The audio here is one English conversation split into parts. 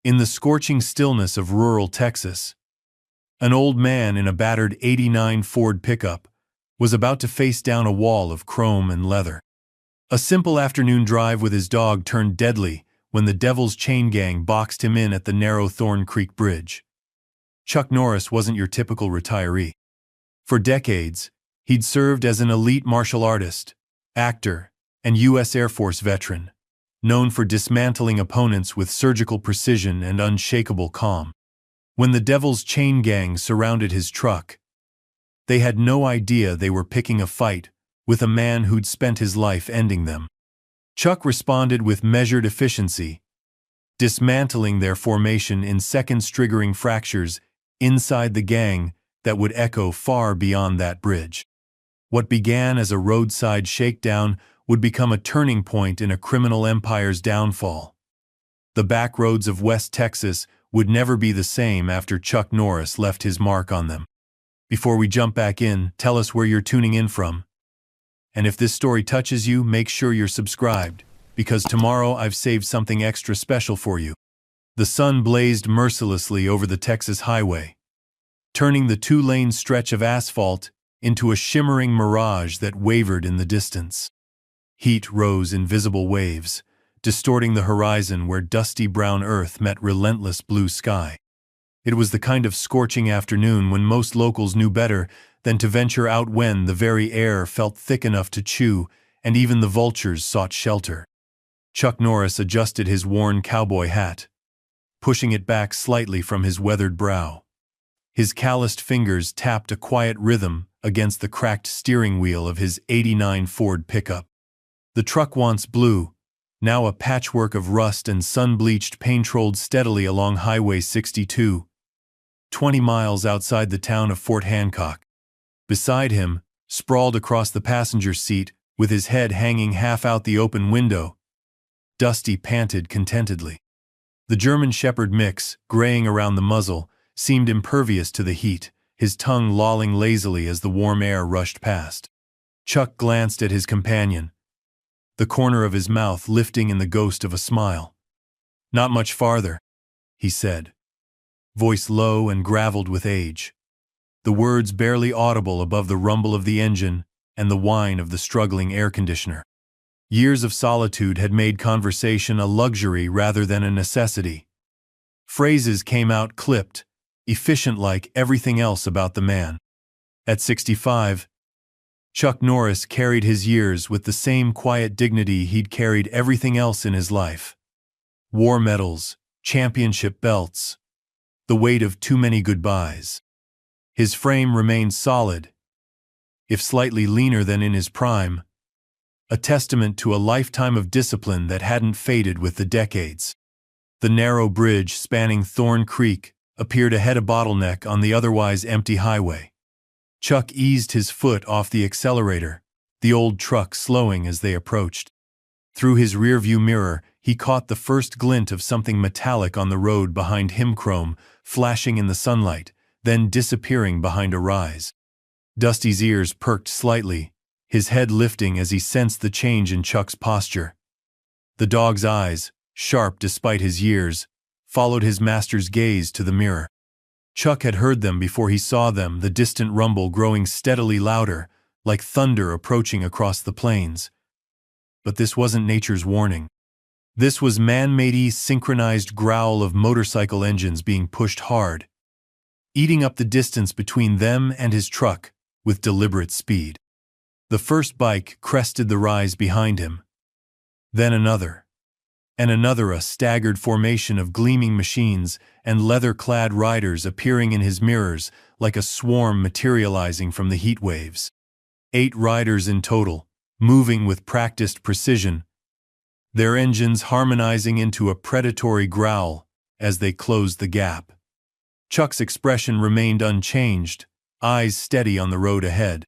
In the scorching stillness of rural Texas, an old man in a battered '89 Ford pickup was about to face down a wall of chrome and leather. A simple afternoon drive with his dog turned deadly when the Devil's Chain Gang boxed him in at the narrow Thorn Creek Bridge. Chuck Norris wasn't your typical retiree. For decades, he'd served as an elite martial artist, actor, and U.S. Air Force veteran, known for dismantling opponents with surgical precision and unshakable calm. When the Devil's Chain Gang surrounded his truck, they had no idea they were picking a fight with a man who'd spent his life ending them. Chuck responded with measured efficiency, dismantling their formation in seconds, triggering fractures inside the gang that would echo far beyond that bridge. What began as a roadside shakedown would become a turning point in a criminal empire's downfall. The back roads of West Texas would never be the same after Chuck Norris left his mark on them. Before we jump back in, tell us where you're tuning in from. And if this story touches you, make sure you're subscribed, because tomorrow I've saved something extra special for you. The sun blazed mercilessly over the Texas highway, turning the two-lane stretch of asphalt into a shimmering mirage that wavered in the distance. Heat rose in visible waves, distorting the horizon where dusty brown earth met relentless blue sky. It was the kind of scorching afternoon when most locals knew better than to venture out, when the very air felt thick enough to chew and even the vultures sought shelter. Chuck Norris adjusted his worn cowboy hat, pushing it back slightly from his weathered brow. His calloused fingers tapped a quiet rhythm against the cracked steering wheel of his '89 Ford pickup. The truck, once blue, now a patchwork of rust and sun-bleached paint, rolled steadily along Highway 62, 20 miles outside the town of Fort Hancock. Beside him, sprawled across the passenger seat, with his head hanging half out the open window, Dusty panted contentedly. The German Shepherd mix, graying around the muzzle, seemed impervious to the heat, his tongue lolling lazily as the warm air rushed past. Chuck glanced at his companion, the corner of his mouth lifting in the ghost of a smile. "Not much farther," he said, voice low and graveled with age, the words barely audible above the rumble of the engine and the whine of the struggling air conditioner. Years of solitude had made conversation a luxury rather than a necessity. Phrases came out clipped, efficient, like everything else about the man. At 65, Chuck Norris carried his years with the same quiet dignity he'd carried everything else in his life. War medals, championship belts, the weight of too many goodbyes. His frame remained solid, if slightly leaner than in his prime, a testament to a lifetime of discipline that hadn't faded with the decades. The narrow bridge spanning Thorn Creek appeared ahead, a bottleneck on the otherwise empty highway. Chuck eased his foot off the accelerator, the old truck slowing as they approached. Through his rearview mirror, he caught the first glint of something metallic on the road behind him, chrome flashing in the sunlight, then disappearing behind a rise. Dusty's ears perked slightly, his head lifting as he sensed the change in Chuck's posture. The dog's eyes, sharp despite his years, followed his master's gaze to the mirror. Chuck had heard them before he saw them, the distant rumble growing steadily louder, like thunder approaching across the plains. But this wasn't nature's warning. This was man-made, synchronized growl of motorcycle engines being pushed hard, eating up the distance between them and his truck with deliberate speed. The first bike crested the rise behind him. Then another, and another, a staggered formation of gleaming machines and leather-clad riders appearing in his mirrors like a swarm materializing from the heat waves. 8 riders in total, moving with practiced precision, their engines harmonizing into a predatory growl as they closed the gap. Chuck's expression remained unchanged, eyes steady on the road ahead.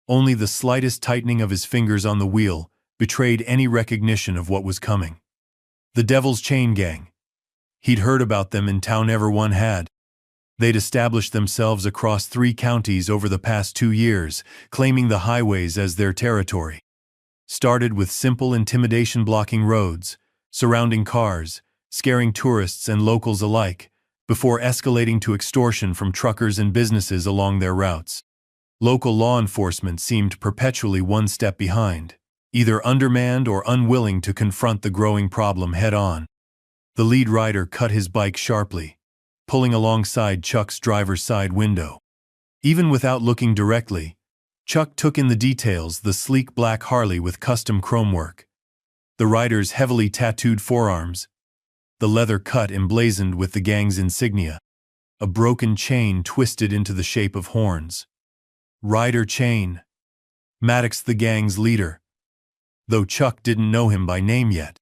Only the slightest tightening of his fingers on the wheel betrayed any recognition of what was coming. The Devil's Chain Gang. He'd heard about them in town, everyone had. They'd established themselves across 3 counties over the past 2 years, claiming the highways as their territory. Started with simple intimidation, blocking roads, surrounding cars, scaring tourists and locals alike, before escalating to extortion from truckers and businesses along their routes. Local law enforcement seemed perpetually one step behind, either undermanned or unwilling to confront the growing problem head-on. The lead rider cut his bike sharply, pulling alongside Chuck's driver's side window. Even without looking directly, Chuck took in the details: the sleek black Harley with custom chromework, the rider's heavily tattooed forearms, the leather cut emblazoned with the gang's insignia, a broken chain twisted into the shape of horns. Rider Chain. Maddox, the gang's leader, though Chuck didn't know him by name yet.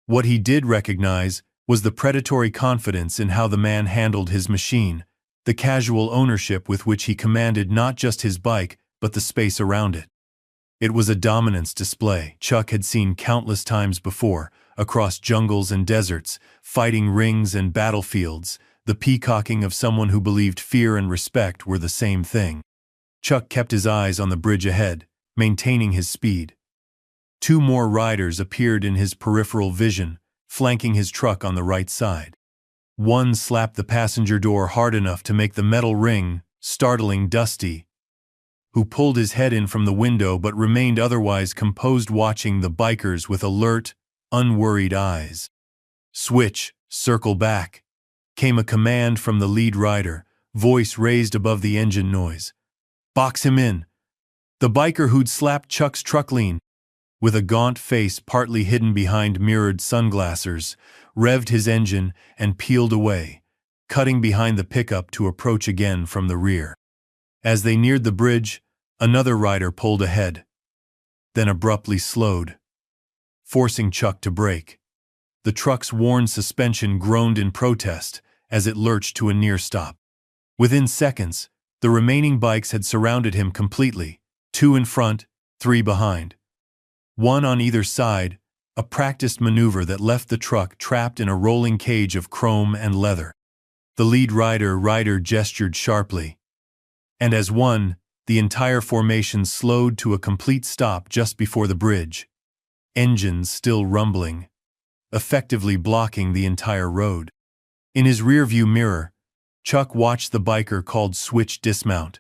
What he did recognize was the predatory confidence in how the man handled his machine, the casual ownership with which he commanded not just his bike, but the space around it. It was a dominance display Chuck had seen countless times before, across jungles and deserts, fighting rings and battlefields, the peacocking of someone who believed fear and respect were the same thing. Chuck kept his eyes on the bridge ahead, maintaining his speed. Two more riders appeared in his peripheral vision, flanking his truck on the right side. One slapped the passenger door hard enough to make the metal ring, startling Dusty, who pulled his head in from the window but remained otherwise composed, watching the bikers with alert, unworried eyes. "Switch, circle back," came a command from the lead rider, voice raised above the engine noise. "Box him in." The biker who'd slapped Chuck's truck leaned, with a gaunt face partly hidden behind mirrored sunglasses, revved his engine and peeled away, cutting behind the pickup to approach again from the rear. As they neared the bridge, another rider pulled ahead, then abruptly slowed, forcing Chuck to brake. The truck's worn suspension groaned in protest as it lurched to a near stop. Within seconds, the remaining bikes had surrounded him completely, 2 in front, 3 behind. One on either side, a practiced maneuver that left the truck trapped in a rolling cage of chrome and leather. The lead rider gestured sharply, and as one, the entire formation slowed to a complete stop just before the bridge, engines still rumbling, effectively blocking the entire road. In his rearview mirror, Chuck watched the biker called Switch dismount,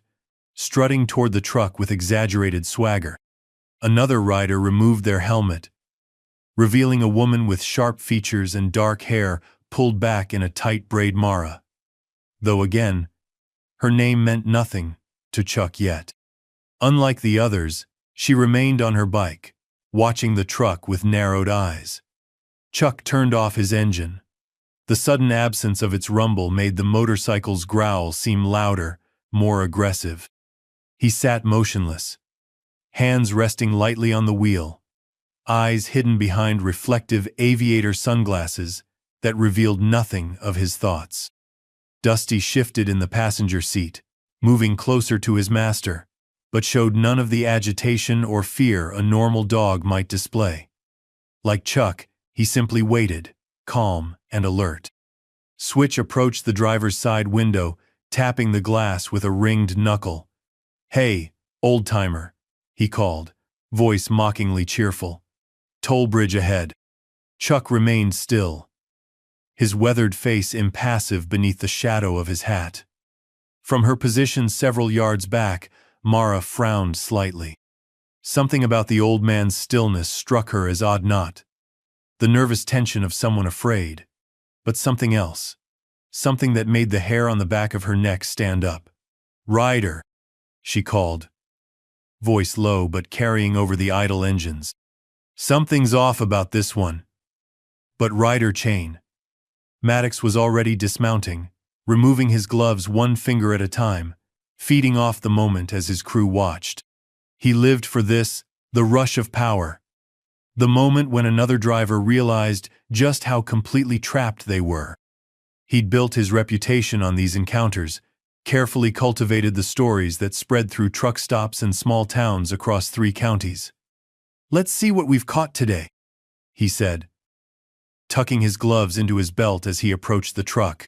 strutting toward the truck with exaggerated swagger. Another rider removed their helmet, revealing a woman with sharp features and dark hair pulled back in a tight braid mara. Though again, her name meant nothing to Chuck yet. Unlike the others, she remained on her bike, watching the truck with narrowed eyes. Chuck turned off his engine. The sudden absence of its rumble made the motorcycle's growl seem louder, more aggressive. He sat motionless, hands resting lightly on the wheel, eyes hidden behind reflective aviator sunglasses that revealed nothing of his thoughts. Dusty shifted in the passenger seat, moving closer to his master, but showed none of the agitation or fear a normal dog might display. Like Chuck, he simply waited, calm and alert. Switch approached the driver's side window, tapping the glass with a ringed knuckle. "Hey, old-timer," he called, voice mockingly cheerful. "Toll bridge ahead." Chuck remained still, his weathered face impassive beneath the shadow of his hat. From her position several yards back, Mara frowned slightly. Something about the old man's stillness struck her as odd, not the nervous tension of someone afraid, but something else, something that made the hair on the back of her neck stand up. "Rider," she called, voice low but carrying over the idle engines. "Something's off about this one." But Rider Chain. Maddox was already dismounting, removing his gloves one finger at a time, feeding off the moment as his crew watched. He lived for this, the rush of power. The moment when another driver realized just how completely trapped they were. He'd built his reputation on these encounters, carefully cultivated the stories that spread through truck stops and small towns across 3 counties. "Let's see what we've caught today," he said, tucking his gloves into his belt as he approached the truck.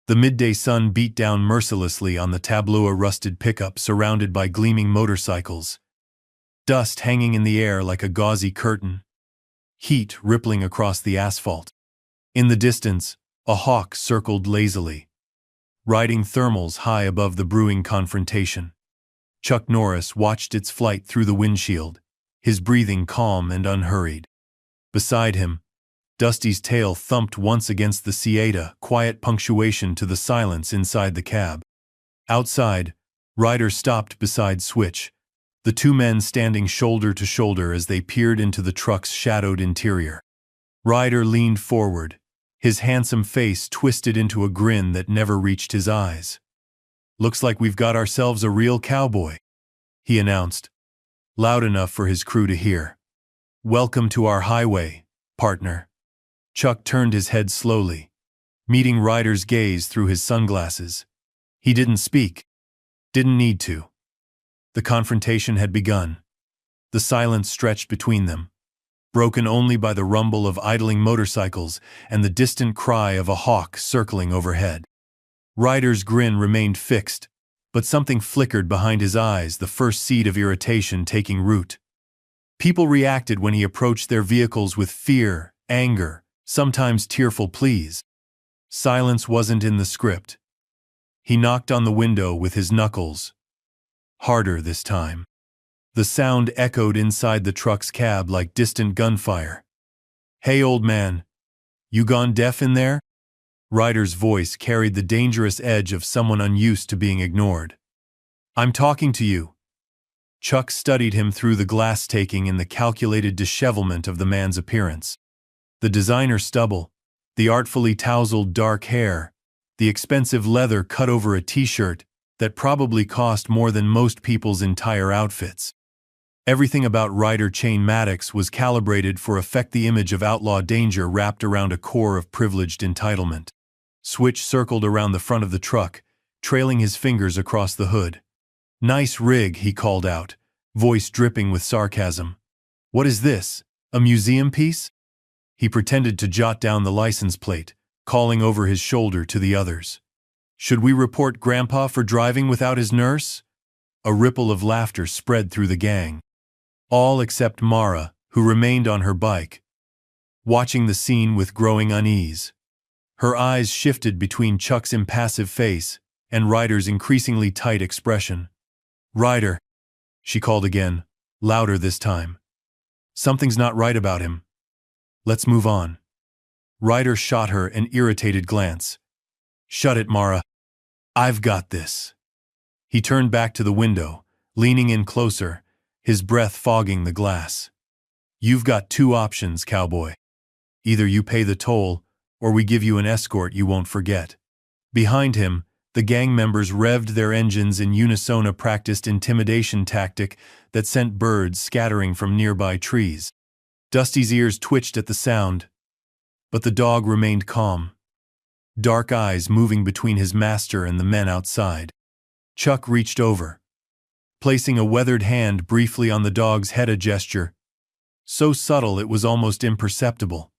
The midday sun beat down mercilessly on the tableau-rusted pickup surrounded by gleaming motorcycles, dust hanging in the air like a gauzy curtain, heat rippling across the asphalt. In the distance, a hawk circled lazily, riding thermals high above the brewing confrontation. Chuck Norris watched its flight through the windshield, his breathing calm and unhurried. Beside him, Dusty's tail thumped once against the Sieta, quiet punctuation to the silence inside the cab. Outside, Ryder stopped beside Switch, the two men standing shoulder to shoulder as they peered into the truck's shadowed interior. Ryder leaned forward, his handsome face twisted into a grin that never reached his eyes. "Looks like we've got ourselves a real cowboy," he announced, loud enough for his crew to hear. "Welcome to our highway, partner." Chuck turned his head slowly, meeting Ryder's gaze through his sunglasses. He didn't speak. Didn't need to. The confrontation had begun. The silence stretched between them, broken only by the rumble of idling motorcycles and the distant cry of a hawk circling overhead. Ryder's grin remained fixed, but something flickered behind his eyes, the first seed of irritation taking root. People reacted when he approached their vehicles with fear, anger, sometimes tearful pleas. Silence wasn't in the script. He knocked on the window with his knuckles. Harder this time. The sound echoed inside the truck's cab like distant gunfire. "Hey, old man, you gone deaf in there?" Ryder's voice carried the dangerous edge of someone unused to being ignored. "I'm talking to you." Chuck studied him through the glass, taking in the calculated dishevelment of the man's appearance. The designer stubble, the artfully tousled dark hair, the expensive leather cut over a t-shirt that probably cost more than most people's entire outfits. Everything about Ryder Chain Maddox was calibrated for effect, the image of outlaw danger wrapped around a core of privileged entitlement. Switch circled around the front of the truck, trailing his fingers across the hood. "Nice rig," he called out, voice dripping with sarcasm. "What is this, a museum piece?" He pretended to jot down the license plate, calling over his shoulder to the others. "Should we report Grandpa for driving without his nurse?" A ripple of laughter spread through the gang. All except Mara, who remained on her bike, watching the scene with growing unease. Her eyes shifted between Chuck's impassive face and Ryder's increasingly tight expression. "Ryder," she called again, louder this time. "Something's not right about him. Let's move on." Ryder shot her an irritated glance. "Shut it, Mara. I've got this." He turned back to the window, leaning in closer, his breath fogging the glass. "You've got two options, cowboy. Either you pay the toll, or we give you an escort you won't forget." Behind him, the gang members revved their engines in unison, a practiced intimidation tactic that sent birds scattering from nearby trees. Dusty's ears twitched at the sound, but the dog remained calm, dark eyes moving between his master and the men outside. Chuck reached over, placing a weathered hand briefly on the dog's head, a gesture so subtle it was almost imperceptible.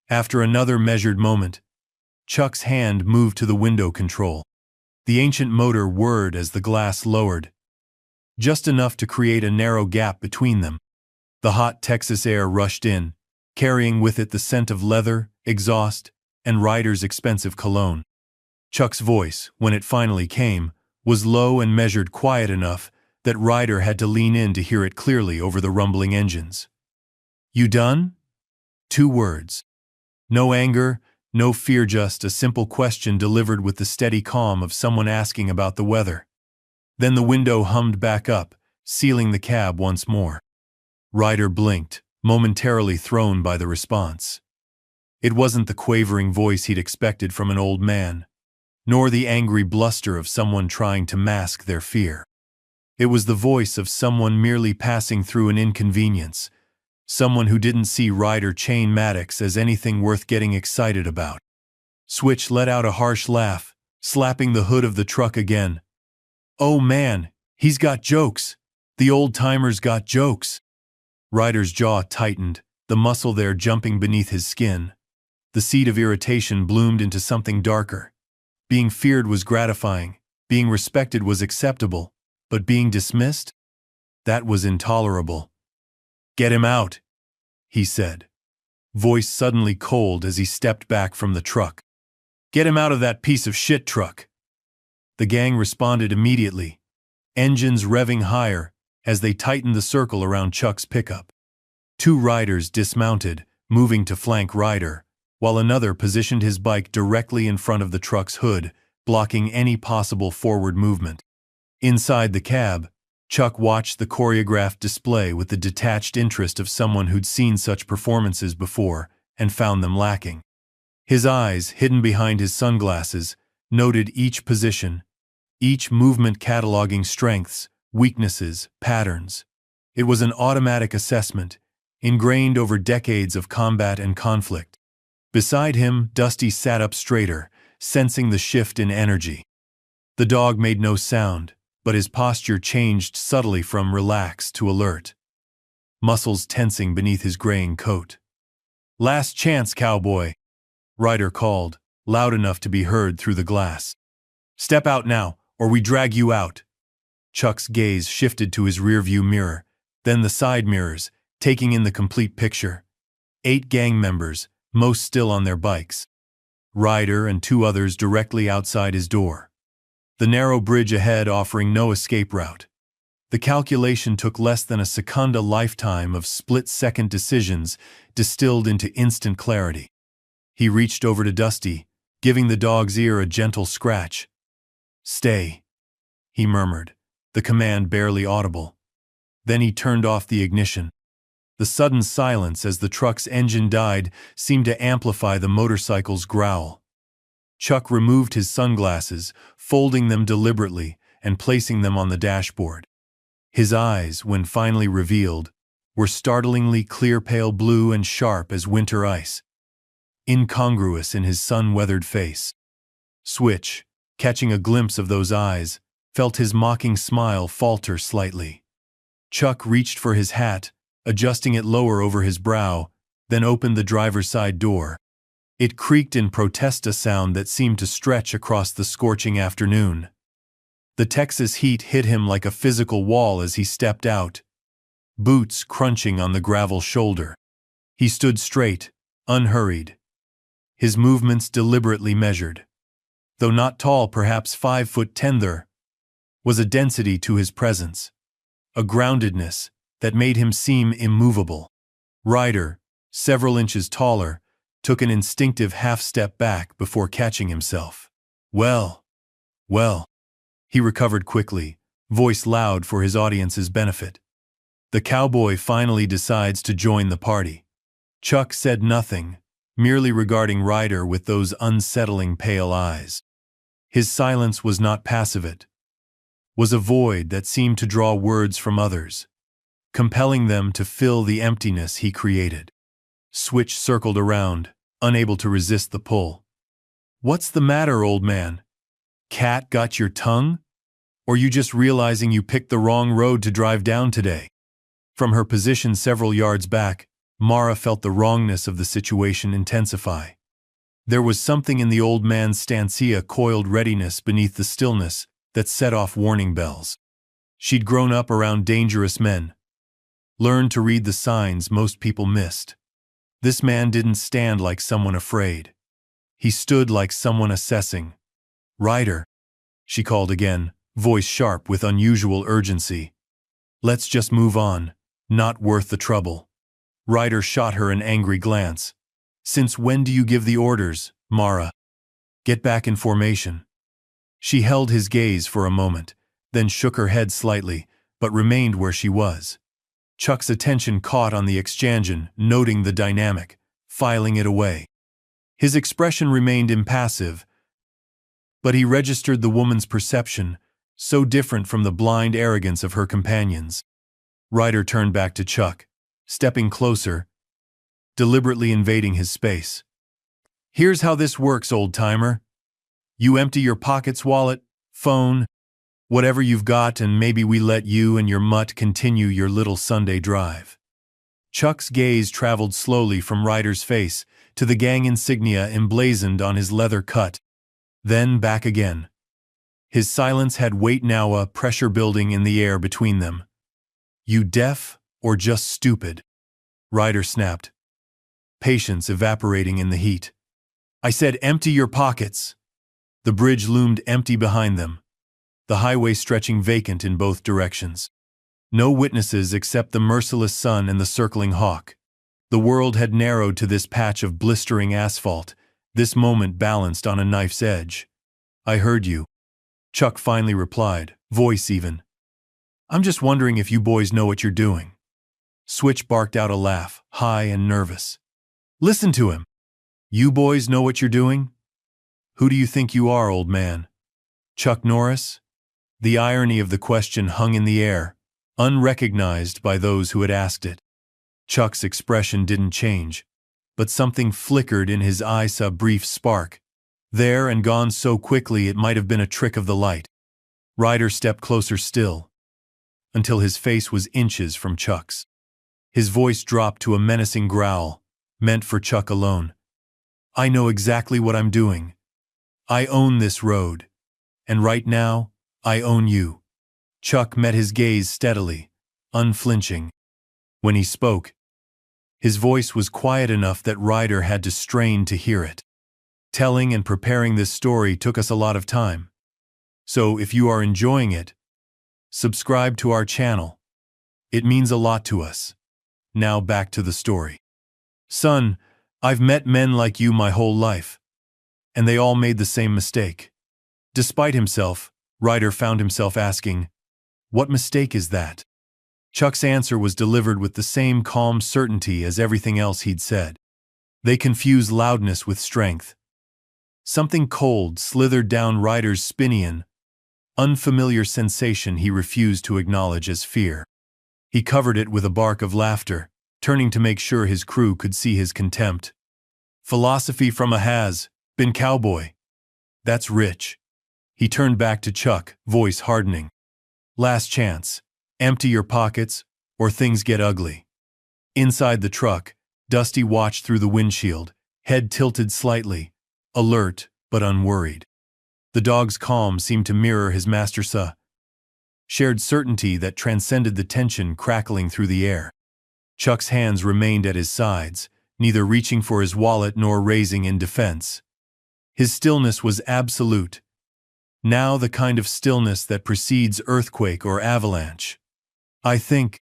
After another measured moment, Chuck's hand moved to the window control. The ancient motor whirred as the glass lowered, just enough to create a narrow gap between them. The hot Texas air rushed in, carrying with it the scent of leather, exhaust, and Ryder's expensive cologne. Chuck's voice, when it finally came, was low and measured, quiet enough that Ryder had to lean in to hear it clearly over the rumbling engines. "You done?" 2 words. No anger, no fear, just a simple question delivered with the steady calm of someone asking about the weather. Then the window hummed back up, sealing the cab once more. Ryder blinked, momentarily thrown by the response. It wasn't the quavering voice he'd expected from an old man, nor the angry bluster of someone trying to mask their fear. It was the voice of someone merely passing through an inconvenience, someone who didn't see Ryder Chain Maddox as anything worth getting excited about. Switch let out a harsh laugh, slapping the hood of the truck again. "Oh man, he's got jokes. The old-timer's got jokes." Ryder's jaw tightened, the muscle there jumping beneath his skin. The seed of irritation bloomed into something darker. Being feared was gratifying, being respected was acceptable, but being dismissed? That was intolerable. "Get him out," he said. voice suddenly cold as he stepped back from the truck. "Get him out of that piece of shit truck." The gang responded immediately, engines revving higher as they tightened the circle around Chuck's pickup. Two riders dismounted, moving to flank Ryder, while another positioned his bike directly in front of the truck's hood, blocking any possible forward movement. Inside the cab, Chuck watched the choreographed display with the detached interest of someone who'd seen such performances before and found them lacking. His eyes, hidden behind his sunglasses, noted each position, each movement cataloging strengths, weaknesses, patterns. It was an automatic assessment, ingrained over decades of combat and conflict. Beside him, Dusty sat up straighter, sensing the shift in energy. The dog made no sound, but his posture changed subtly from relaxed to alert, muscles tensing beneath his graying coat. "Last chance, cowboy," Ryder called, loud enough to be heard through the glass. "Step out now, or we drag you out." Chuck's gaze shifted to his rearview mirror, then the side mirrors, taking in the complete picture. 8 gang members, most still on their bikes. Ryder and 2 others directly outside his door. The narrow bridge ahead offering no escape route. The calculation took less than a second, a lifetime of split-second decisions distilled into instant clarity. He reached over to Dusty, giving the dog's ear a gentle scratch. "Stay," he murmured, the command barely audible. Then he turned off the ignition. The sudden silence as the truck's engine died seemed to amplify the motorcycle's growl. Chuck removed his sunglasses, folding them deliberately and placing them on the dashboard. His eyes, when finally revealed, were startlingly clear pale blue and sharp as winter ice, incongruous in his sun-weathered face. Switch, catching a glimpse of those eyes, felt his mocking smile falter slightly. Chuck reached for his hat, adjusting it lower over his brow, then opened the driver's side door. It creaked in protest, a sound that seemed to stretch across the scorching afternoon. The Texas heat hit him like a physical wall as he stepped out, boots crunching on the gravel shoulder. He stood straight, unhurried, his movements deliberately measured. Though not tall, perhaps 5'10", there was a density to his presence, a groundedness that made him seem immovable. Ryder, several inches taller, took an instinctive half-step back before catching himself. Well, he recovered quickly, voice loud for his audience's benefit. The cowboy finally decides to join the party. Chuck said nothing, merely regarding Ryder with those unsettling pale eyes. His silence was not passive, it was a void that seemed to draw words from others, compelling them to fill the emptiness he created. Switch circled around, unable to resist the pull. "What's the matter, old man? Cat got your tongue? Or you just realizing you picked the wrong road to drive down today?" From her position several yards back, Mara felt the wrongness of the situation intensify. There was something in the old man's stance, a coiled readiness beneath the stillness that set off warning bells. She'd grown up around dangerous men, learned to read the signs most people missed. This man didn't stand like someone afraid. He stood like someone assessing. "Ryder," she called again, voice sharp with unusual urgency. "Let's just move on, not worth the trouble." Ryder shot her an angry glance. "Since when do you give the orders, Mara? Get back in formation." She held his gaze for a moment, then shook her head slightly, but remained where she was. Chuck's attention caught on the exchange, noting the dynamic, filing it away. His expression remained impassive, but he registered the woman's perception, so different from the blind arrogance of her companions. Ryder turned back to Chuck, stepping closer, deliberately invading his space. "Here's how this works, old-timer. You empty your pockets, wallet, phone, whatever you've got, and maybe we let you and your mutt continue your little Sunday drive." Chuck's gaze traveled slowly from Ryder's face to the gang insignia emblazoned on his leather cut, then back again. His silence had weight now, a pressure building in the air between them. "You deaf or just stupid?" Ryder snapped. patience evaporating in the heat. I said, empty your pockets. The bridge loomed empty behind them, the highway stretching vacant in both directions. No witnesses except the merciless sun and the circling hawk. The world had narrowed to this patch of blistering asphalt, this moment balanced on a knife's edge. I heard you, Chuck finally replied, voice even. I'm just wondering if you boys know what you're doing. Switch barked out a laugh, high and nervous. Listen to him. You boys know what you're doing? Who do you think you are, old man? Chuck Norris? The irony of the question hung in the air, unrecognized by those who had asked it. Chuck's expression didn't change, but something flickered in his eyes, a brief spark. There and gone so quickly it might have been a trick of the light. Ryder stepped closer still, until his face was inches from Chuck's. His voice dropped to a menacing growl, meant for Chuck alone. I know exactly what I'm doing. I own this road. And right now, I own you. Chuck met his gaze steadily, unflinching. When he spoke, his voice was quiet enough that Ryder had to strain to hear it. Telling and preparing this story took us a lot of time. So if you are enjoying it, subscribe to our channel. It means a lot to us. Now back to the story. Son, I've met men like you my whole life. And they all made the same mistake. Despite himself, Ryder found himself asking, what mistake is that? Chuck's answer was delivered with the same calm certainty as everything else he'd said. They confused loudness with strength. Something cold slithered down Ryder's spine, unfamiliar sensation he refused to acknowledge as fear. He covered it with a bark of laughter, turning to make sure his crew could see his contempt. Philosophy from a has-been cowboy. That's rich. He turned back to Chuck, voice hardening. Last chance. Empty your pockets, or things get ugly. Inside the truck, Dusty watched through the windshield, head tilted slightly, alert but unworried. The dog's calm seemed to mirror his master's shared certainty that transcended the tension crackling through the air. Chuck's hands remained at his sides, neither reaching for his wallet nor raising in defense. His stillness was absolute. Now the kind of stillness that precedes earthquake or avalanche. I think,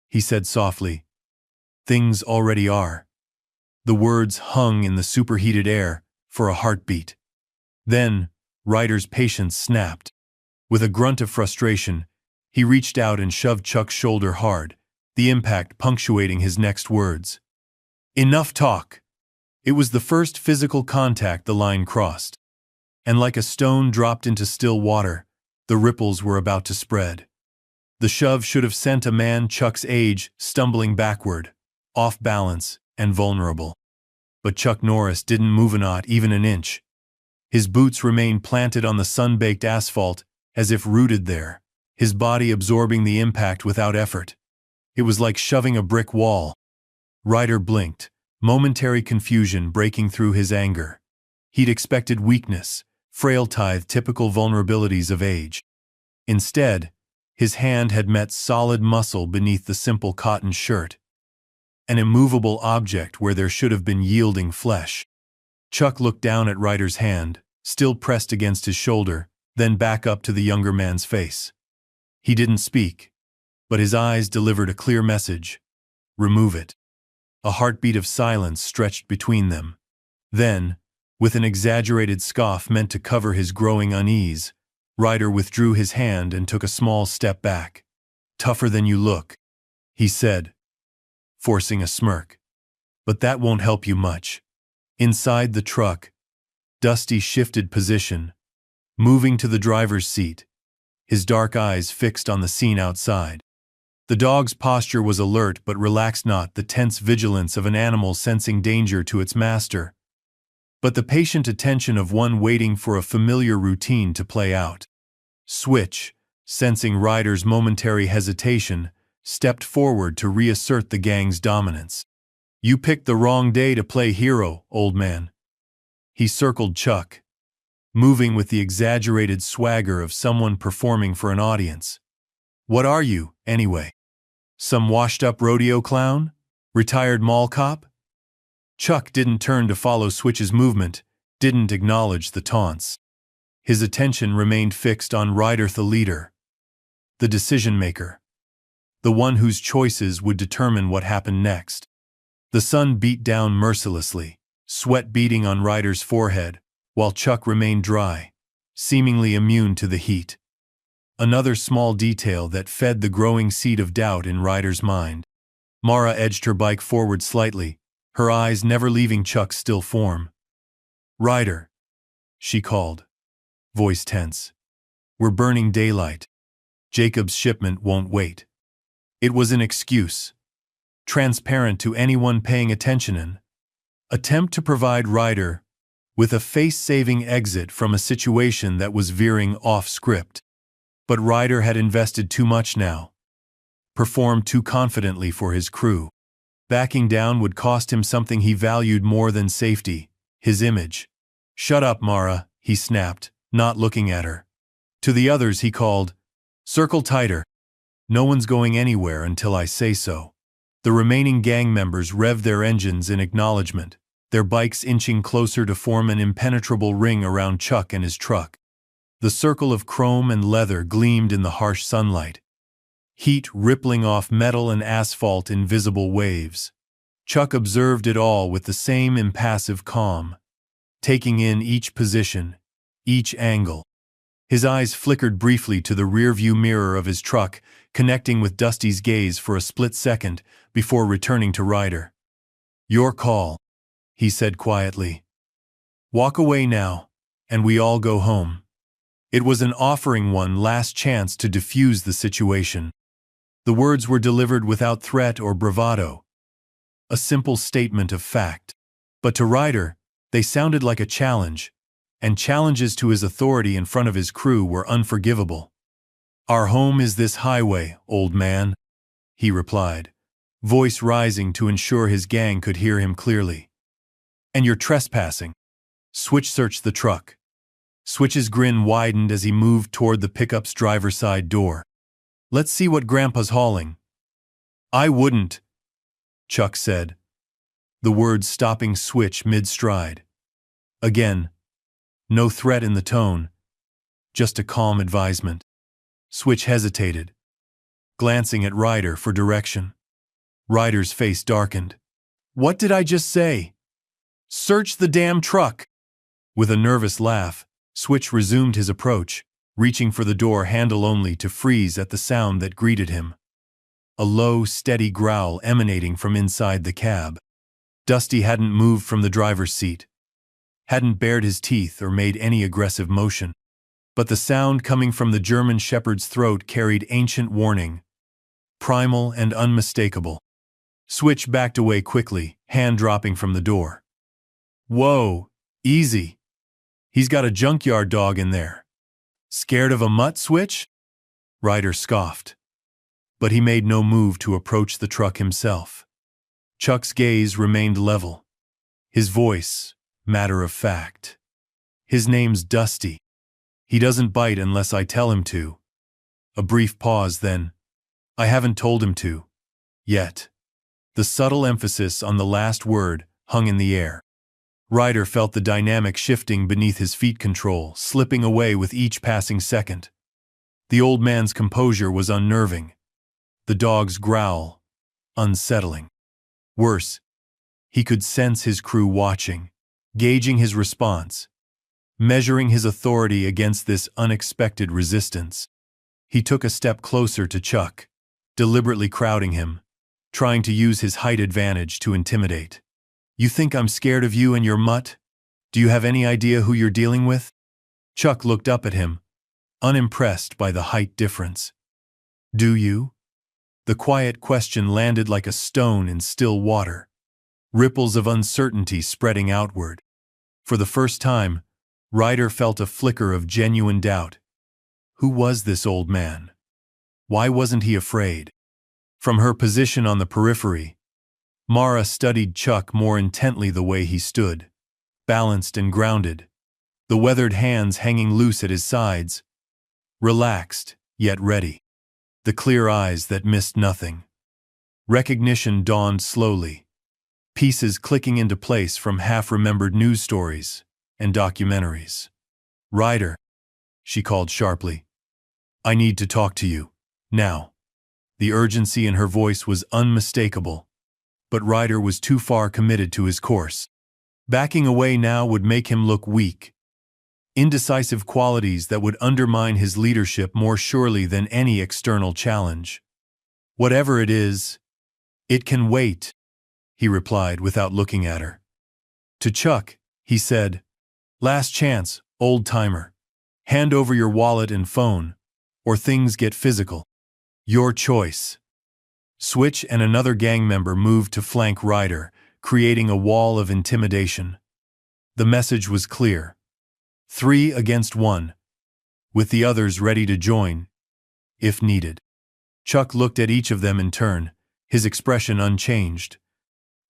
he said softly, things already are. The words hung in the superheated air for a heartbeat. Then, Ryder's patience snapped. With a grunt of frustration, he reached out and shoved Chuck's shoulder hard, the impact punctuating his next words. Enough talk. It was the first physical contact the line crossed. And like a stone dropped into still water, the ripples were about to spread. The shove should have sent a man Chuck's age stumbling backward, off balance and vulnerable. But Chuck Norris didn't move even an inch. His boots remained planted on the sun-baked asphalt as if rooted there, his body absorbing the impact without effort. It was like shoving a brick wall. Ryder blinked, momentary confusion breaking through his anger. He'd expected weakness, frailty, typical vulnerabilities of age. Instead, his hand had met solid muscle beneath the simple cotton shirt, an immovable object where there should have been yielding flesh. Chuck looked down at Ryder's hand, still pressed against his shoulder, then back up to the younger man's face. He didn't speak, but his eyes delivered a clear message. Remove it. A heartbeat of silence stretched between them. Then, with an exaggerated scoff meant to cover his growing unease, Ryder withdrew his hand and took a small step back. Tougher than you look, he said, forcing a smirk. But that won't help you much. Inside the truck, Dusty shifted position, moving to the driver's seat, his dark eyes fixed on the scene outside. The dog's posture was alert but relaxed, not the tense vigilance of an animal sensing danger to its master, but the patient attention of one waiting for a familiar routine to play out. Switch, sensing Ryder's momentary hesitation, stepped forward to reassert the gang's dominance. You picked the wrong day to play hero, old man. He circled Chuck, moving with the exaggerated swagger of someone performing for an audience. What are you, anyway? Some washed-up rodeo clown? Retired mall cop? Chuck didn't turn to follow Switch's movement, didn't acknowledge the taunts. His attention remained fixed on Ryder the leader, the decision-maker, the one whose choices would determine what happened next. The sun beat down mercilessly, sweat beading on Ryder's forehead, while Chuck remained dry, seemingly immune to the heat. Another small detail that fed the growing seed of doubt in Ryder's mind. Mara edged her bike forward slightly, her eyes never leaving Chuck's still form. "Ryder," she called, voice tense. "We're burning daylight. Jacob's shipment won't wait." It was an excuse, transparent to anyone paying attention, an attempt to provide Ryder with a face-saving exit from a situation that was veering off script. But Ryder had invested too much now, performed too confidently for his crew. Backing down would cost him something he valued more than safety, his image. "Shut up, Mara," he snapped, not looking at her. To the others he called, "Circle tighter. No one's going anywhere until I say so." The remaining gang members revved their engines in acknowledgement, their bikes inching closer to form an impenetrable ring around Chuck and his truck. The circle of chrome and leather gleamed in the harsh sunlight, heat rippling off metal and asphalt in visible waves. Chuck observed it all with the same impassive calm, taking in each position, each angle. His eyes flickered briefly to the rearview mirror of his truck, connecting with Dusty's gaze for a split second before returning to Ryder. "Your call," he said quietly. "Walk away now, and we all go home." It was an offering one last chance to defuse the situation. The words were delivered without threat or bravado, a simple statement of fact. But to Ryder, they sounded like a challenge, and challenges to his authority in front of his crew were unforgivable. "Our home is this highway, old man," he replied, voice rising to ensure his gang could hear him clearly. "And you're trespassing." Switch searched the truck. Switch's grin widened as he moved toward the pickup's driver's side door. "Let's see what Grandpa's hauling." "I wouldn't," Chuck said, the words stopping Switch mid-stride. Again, no threat in the tone, just a calm advisement. Switch hesitated, glancing at Ryder for direction. Ryder's face darkened. "What did I just say?" "Search the damn truck!" With a nervous laugh, Switch resumed his approach, reaching for the door handle only to freeze at the sound that greeted him. A low, steady growl emanating from inside the cab. Dusty hadn't moved from the driver's seat, hadn't bared his teeth or made any aggressive motion. But the sound coming from the German shepherd's throat carried ancient warning, primal and unmistakable. Switch backed away quickly, hand dropping from the door. "Whoa, easy. He's got a junkyard dog in there." "Scared of a mutt, Switch?" Ryder scoffed. But he made no move to approach the truck himself. Chuck's gaze remained level, his voice matter of fact. "His name's Dusty. He doesn't bite unless I tell him to." A brief pause, then, "I haven't told him to. Yet." The subtle emphasis on the last word hung in the air. Ryder felt the dynamic shifting beneath his feet control, slipping away with each passing second. The old man's composure was unnerving. The dog's growl, unsettling. Worse, he could sense his crew watching, gauging his response, measuring his authority against this unexpected resistance. He took a step closer to Chuck, deliberately crowding him, trying to use his height advantage to intimidate. "You think I'm scared of you and your mutt? Do you have any idea who you're dealing with?" Chuck looked up at him, unimpressed by the height difference. "Do you?" The quiet question landed like a stone in still water, ripples of uncertainty spreading outward. For the first time, Ryder felt a flicker of genuine doubt. Who was this old man? Why wasn't he afraid? From her position on the periphery, Mara studied Chuck more intently. The way he stood, balanced and grounded, the weathered hands hanging loose at his sides, relaxed, yet ready. The clear eyes that missed nothing. Recognition dawned slowly. pieces clicking into place from half-remembered news stories and documentaries. "Ryder," she called sharply. "I need to talk to you. Now." The urgency in her voice was unmistakable, but Ryder was too far committed to his course. Backing away now would make him look weak. Indecisive qualities that would undermine his leadership more surely than any external challenge. "Whatever it is, it can wait," he replied without looking at her. To Chuck, he said, "Last chance, old-timer. Hand over your wallet and phone, or things get physical. Your choice." Switch and another gang member moved to flank Ryder, creating a wall of intimidation. The message was clear. 3 against 1, with the others ready to join, if needed. Chuck looked at each of them in turn, his expression unchanged.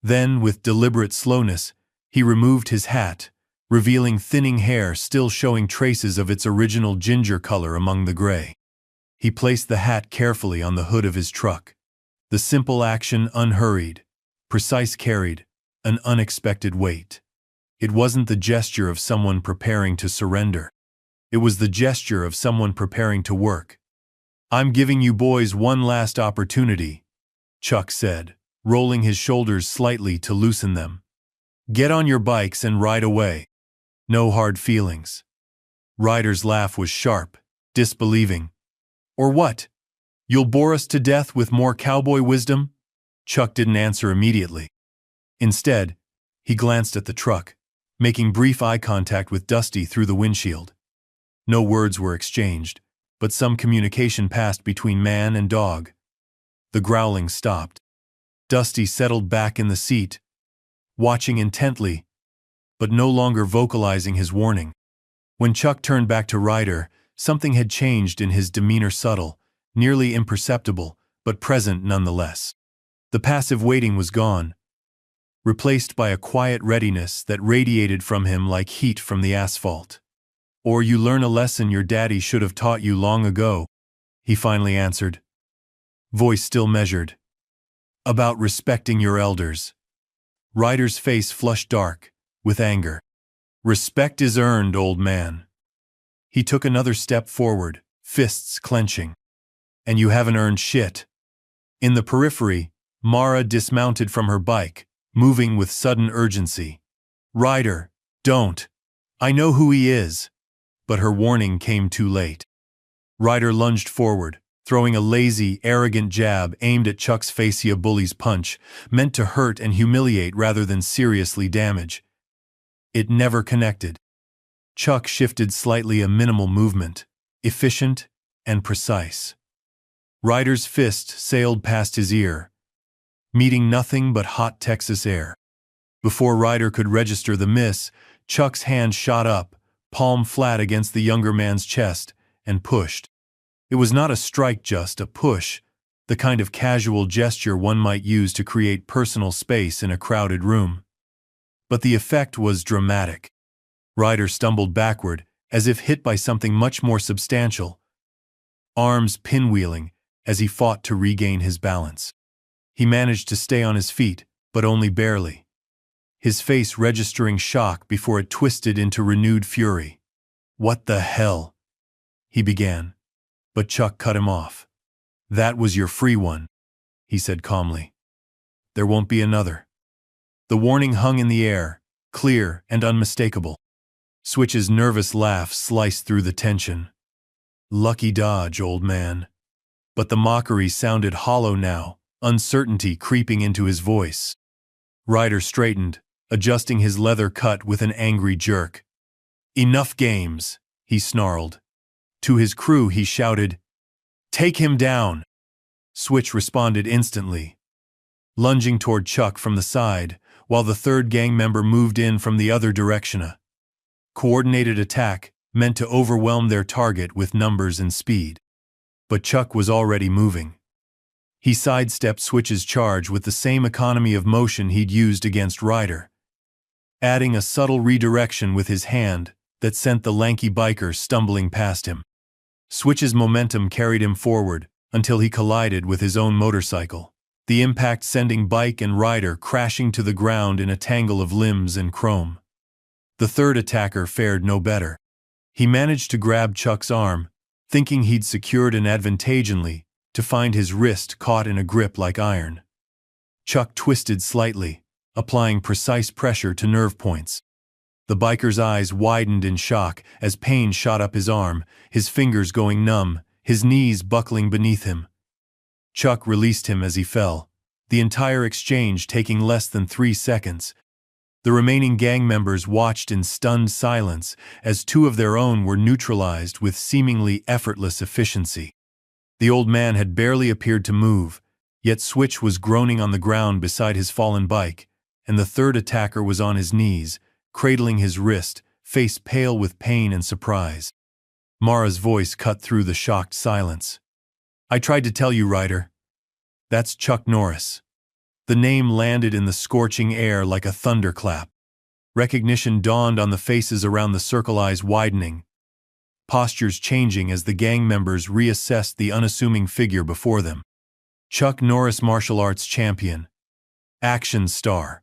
Then, with deliberate slowness, he removed his hat, revealing thinning hair still showing traces of its original ginger color among the gray. He placed the hat carefully on the hood of his truck. The simple action, unhurried, precise, carried an unexpected weight. It wasn't the gesture of someone preparing to surrender. It was the gesture of someone preparing to work. "I'm giving you boys one last opportunity," Chuck said, rolling his shoulders slightly to loosen them. "Get on your bikes and ride away. No hard feelings." Ryder's laugh was sharp, disbelieving. "Or what? You'll bore us to death with more cowboy wisdom?" Chuck didn't answer immediately. Instead, he glanced at the truck, making brief eye contact with Dusty through the windshield. No words were exchanged, but some communication passed between man and dog. The growling stopped. Dusty settled back in the seat, watching intently, but no longer vocalizing his warning. When Chuck turned back to Ryder, something had changed in his demeanor, subtle, nearly imperceptible, but present nonetheless. The passive waiting was gone, replaced by a quiet readiness that radiated from him like heat from the asphalt. "Or you learn a lesson your daddy should have taught you long ago," he finally answered, voice still measured. "About respecting your elders." Ryder's face flushed dark, with anger. "Respect is earned, old man." He took another step forward, fists clenching. "And you haven't earned shit." In the periphery, Mara dismounted from her bike, moving with sudden urgency. "Ryder, don't. I know who he is." But her warning came too late. Ryder lunged forward, throwing a lazy, arrogant jab aimed at Chuck's face, a bully's punch, meant to hurt and humiliate rather than seriously damage. It never connected. Chuck shifted slightly, a minimal movement, efficient and precise. Ryder's fist sailed past his ear, meeting nothing but hot Texas air. Before Ryder could register the miss, Chuck's hand shot up, palm flat against the younger man's chest, and pushed. It was not a strike, just a push, the kind of casual gesture one might use to create personal space in a crowded room. But the effect was dramatic. Ryder stumbled backward, as if hit by something much more substantial, arms pinwheeling as he fought to regain his balance. He managed to stay on his feet, but only barely, his face registering shock before it twisted into renewed fury. "What the hell?" he began, but Chuck cut him off. "That was your free one," he said calmly. "There won't be another." The warning hung in the air, clear and unmistakable. Switch's nervous laugh sliced through the tension. "Lucky dodge, old man." But the mockery sounded hollow now, uncertainty creeping into his voice. Ryder straightened, adjusting his leather cut with an angry jerk. "Enough games," he snarled. To his crew he shouted, "Take him down!" Switch responded instantly, lunging toward Chuck from the side, while the third gang member moved in from the other direction. A coordinated attack meant to overwhelm their target with numbers and speed. But Chuck was already moving. He sidestepped Switch's charge with the same economy of motion he'd used against Ryder, adding a subtle redirection with his hand that sent the lanky biker stumbling past him. Switch's momentum carried him forward until he collided with his own motorcycle. the impact sending bike and rider crashing to the ground in a tangle of limbs and chrome. The third attacker fared no better. He managed to grab Chuck's arm, thinking he'd secured it advantageously, to find his wrist caught in a grip like iron. Chuck twisted slightly, applying precise pressure to nerve points. The biker's eyes widened in shock as pain shot up his arm, his fingers going numb, his knees buckling beneath him. Chuck released him as he fell, the entire exchange taking less than 3 seconds. The remaining gang members watched in stunned silence as 2 of their own were neutralized with seemingly effortless efficiency. The old man had barely appeared to move, yet Switch was groaning on the ground beside his fallen bike, and the third attacker was on his knees, cradling his wrist, face pale with pain and surprise. Mara's voice cut through the shocked silence. "I tried to tell you, Ryder. That's Chuck Norris." The name landed in the scorching air like a thunderclap. Recognition dawned on the faces around the circle, eyes widening, postures changing as the gang members reassessed the unassuming figure before them. Chuck Norris, martial arts champion, action star,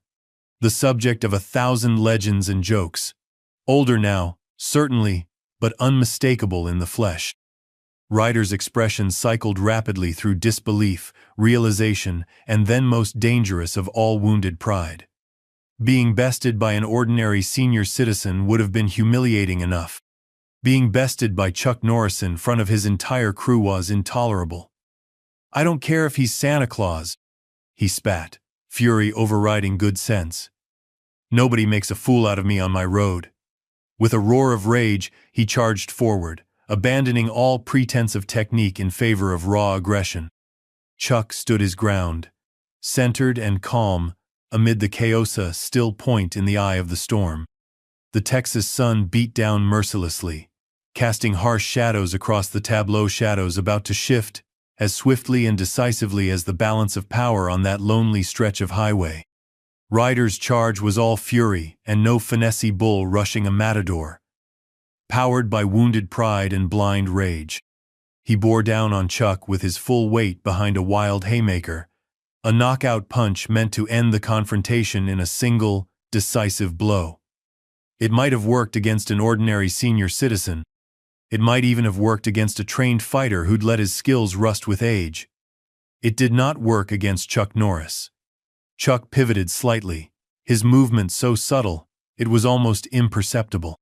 the subject of 1,000 legends and jokes. Older now, certainly, but unmistakable in the flesh. Ryder's expression cycled rapidly through disbelief, realization, and then most dangerous of all, wounded pride. Being bested by an ordinary senior citizen would have been humiliating enough. Being bested by Chuck Norris in front of his entire crew was intolerable. "I don't care if he's Santa Claus," he spat, fury overriding good sense. "Nobody makes a fool out of me on my road." With a roar of rage, he charged forward, abandoning all pretense of technique in favor of raw aggression. Chuck stood his ground, centered and calm, amid the chaos, a still point in the eye of the storm. The Texas sun beat down mercilessly, casting harsh shadows across the tableau, shadows about to shift as swiftly and decisively as the balance of power on that lonely stretch of highway. Ryder's charge was all fury and no finesse, bull rushing a matador. Powered by wounded pride and blind rage, he bore down on Chuck with his full weight behind a wild haymaker, a knockout punch meant to end the confrontation in a single, decisive blow. It might have worked against an ordinary senior citizen. It might even have worked against a trained fighter who'd let his skills rust with age. It did not work against Chuck Norris. Chuck pivoted slightly, his movement so subtle, it was almost imperceptible.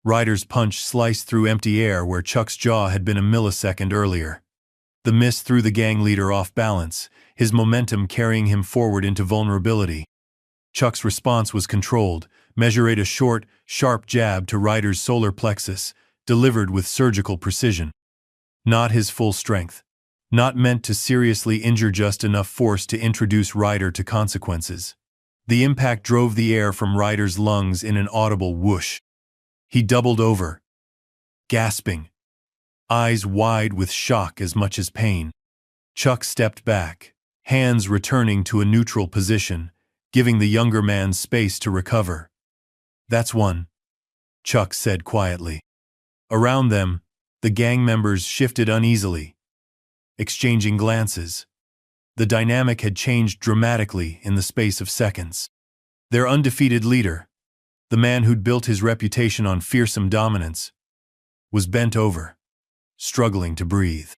Ryder's punch sliced through empty air where Chuck's jaw had been a millisecond earlier. The miss threw the gang leader off balance, his momentum carrying him forward into vulnerability. Chuck's response was controlled, measured a short, sharp jab to Ryder's solar plexus, delivered with surgical precision. Not his full strength. Not meant to seriously injure, just enough force to introduce Ryder to consequences. The impact drove the air from Ryder's lungs in an audible whoosh. He doubled over, gasping, eyes wide with shock as much as pain. Chuck stepped back, hands returning to a neutral position, giving the younger man space to recover. "That's one," Chuck said quietly. Around them, the gang members shifted uneasily, exchanging glances. The dynamic had changed dramatically in the space of seconds. Their undefeated leader, the man who'd built his reputation on fearsome dominance, was bent over, struggling to breathe.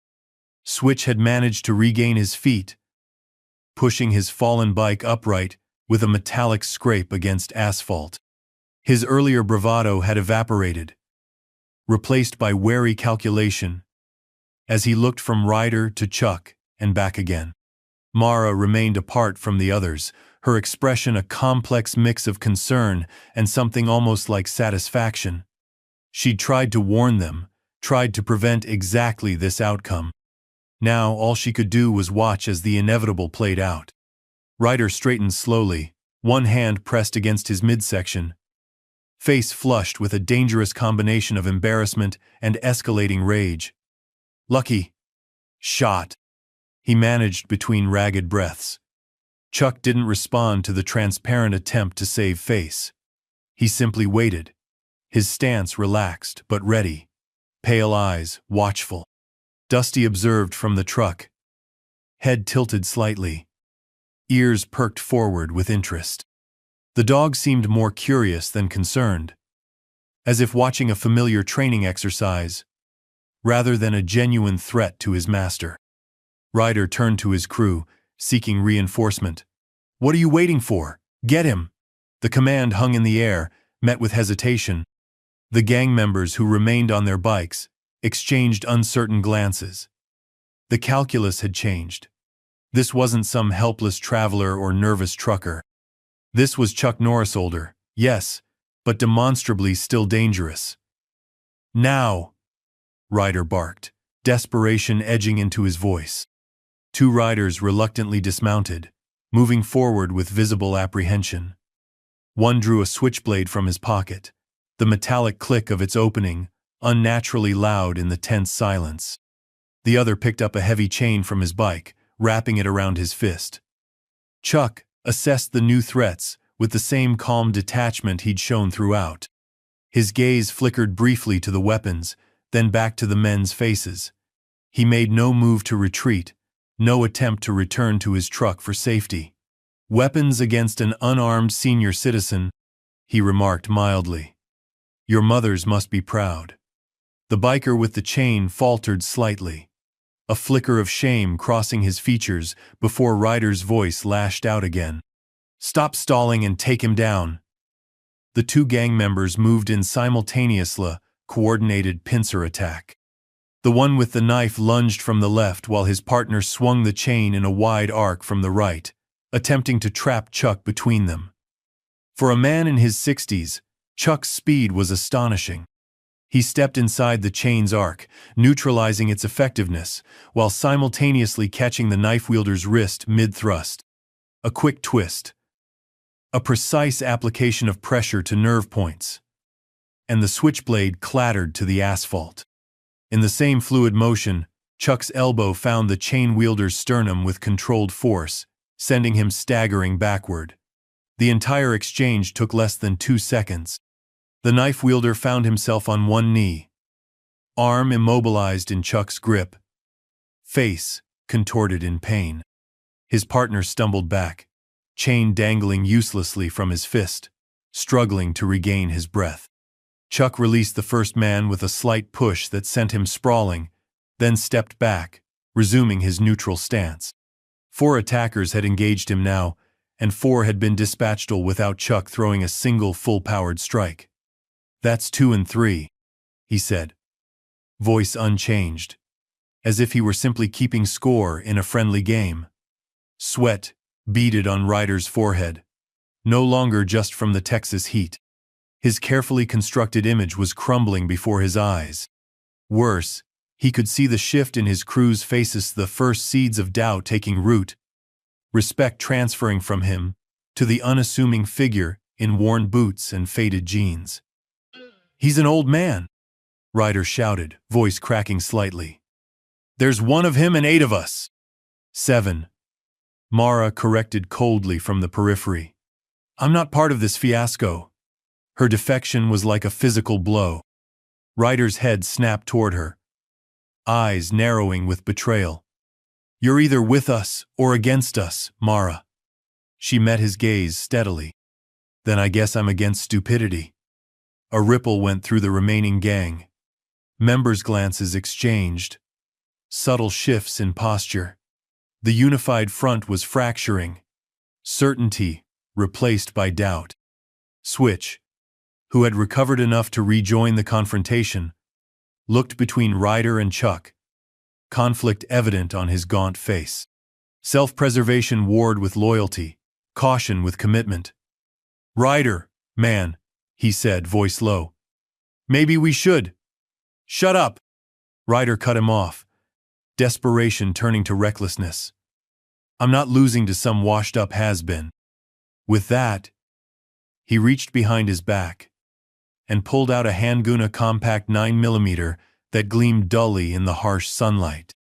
Switch had managed to regain his feet, pushing his fallen bike upright with a metallic scrape against asphalt. His earlier bravado had evaporated, replaced by wary calculation, as he looked from Ryder to Chuck and back again. Mara remained apart from the others, her expression a complex mix of concern and something almost like satisfaction. She'd tried to warn them, tried to prevent exactly this outcome. Now all she could do was watch as the inevitable played out. Ryder straightened slowly, one hand pressed against his midsection, face flushed with a dangerous combination of embarrassment and escalating rage. "Lucky shot," he managed between ragged breaths. Chuck didn't respond to the transparent attempt to save face. He simply waited, his stance relaxed but ready, pale eyes watchful. Dusty observed from the truck, head tilted slightly, ears perked forward with interest. The dog seemed more curious than concerned, as if watching a familiar training exercise, rather than a genuine threat to his master. Ryder turned to his crew, seeking reinforcement. "What are you waiting for? Get him!" The command hung in the air, met with hesitation. The gang members who remained on their bikes exchanged uncertain glances. The calculus had changed. This wasn't some helpless traveler or nervous trucker. This was Chuck Norris, older, yes, but demonstrably still dangerous. "Now!" Ryder barked, desperation edging into his voice. Two riders reluctantly dismounted, moving forward with visible apprehension. One drew a switchblade from his pocket, the metallic click of its opening unnaturally loud in the tense silence. The other picked up a heavy chain from his bike, wrapping it around his fist. Chuck assessed the new threats with the same calm detachment he'd shown throughout. His gaze flickered briefly to the weapons, then back to the men's faces. He made no move to retreat, no attempt to return to his truck for safety. "Weapons against an unarmed senior citizen," he remarked mildly. "Your mothers must be proud." The biker with the chain faltered slightly, a flicker of shame crossing his features before Ryder's voice lashed out again. "Stop stalling and take him down." The two gang members moved in simultaneously, coordinated pincer attack. The one with the knife lunged from the left while his partner swung the chain in a wide arc from the right, attempting to trap Chuck between them. For a man in his 60s, Chuck's speed was astonishing. He stepped inside the chain's arc, neutralizing its effectiveness, while simultaneously catching the knife wielder's wrist mid-thrust. A quick twist. A precise application of pressure to nerve points. And the switchblade clattered to the asphalt. In the same fluid motion, Chuck's elbow found the chain wielder's sternum with controlled force, sending him staggering backward. The entire exchange took less than 2 seconds. The knife wielder found himself on one knee, arm immobilized in Chuck's grip, face contorted in pain. His partner stumbled back, chain dangling uselessly from his fist, struggling to regain his breath. Chuck released the first man with a slight push that sent him sprawling, then stepped back, resuming his neutral stance. 4 attackers had engaged him now, and 4 had been dispatched without Chuck throwing a single full-powered strike. "That's 2 and 3, he said, voice unchanged, as if he were simply keeping score in a friendly game. Sweat beaded on Ryder's forehead, no longer just from the Texas heat. His carefully constructed image was crumbling before his eyes. Worse, he could see the shift in his crew's faces, the first seeds of doubt taking root, respect transferring from him to the unassuming figure in worn boots and faded jeans. "He's an old man," Ryder shouted, voice cracking slightly. "There's 1 of him and 8 of us." 7. Mara corrected coldly from the periphery. "I'm not part of this fiasco." Her defection was like a physical blow. Ryder's head snapped toward her, eyes narrowing with betrayal. "You're either with us or against us, Mara." She met his gaze steadily. "Then I guess I'm against stupidity." A ripple went through the remaining gang. Members' glances exchanged. Subtle shifts in posture. The unified front was fracturing. Certainty replaced by doubt. Switch, who had recovered enough to rejoin the confrontation, looked between Ryder and Chuck, conflict evident on his gaunt face. Self-preservation warred with loyalty, caution with commitment. "Ryder, man," he said, voice low. "Maybe we should." "Shut up!" Ryder cut him off, desperation turning to recklessness. "I'm not losing to some washed-up has-been." With that, he reached behind his back and pulled out a handgun, a compact 9mm that gleamed dully in the harsh sunlight.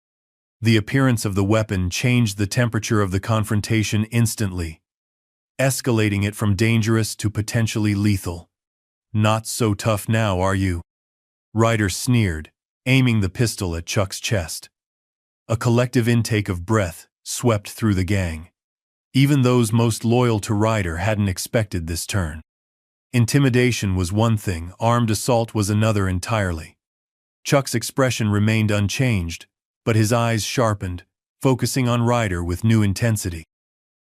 The appearance of the weapon changed the temperature of the confrontation instantly, escalating it from dangerous to potentially lethal. "Not so tough now, are you?" Ryder sneered, aiming the pistol at Chuck's chest. A collective intake of breath swept through the gang. Even those most loyal to Ryder hadn't expected this turn. Intimidation was one thing, armed assault was another entirely. Chuck's expression remained unchanged, but his eyes sharpened, focusing on Ryder with new intensity.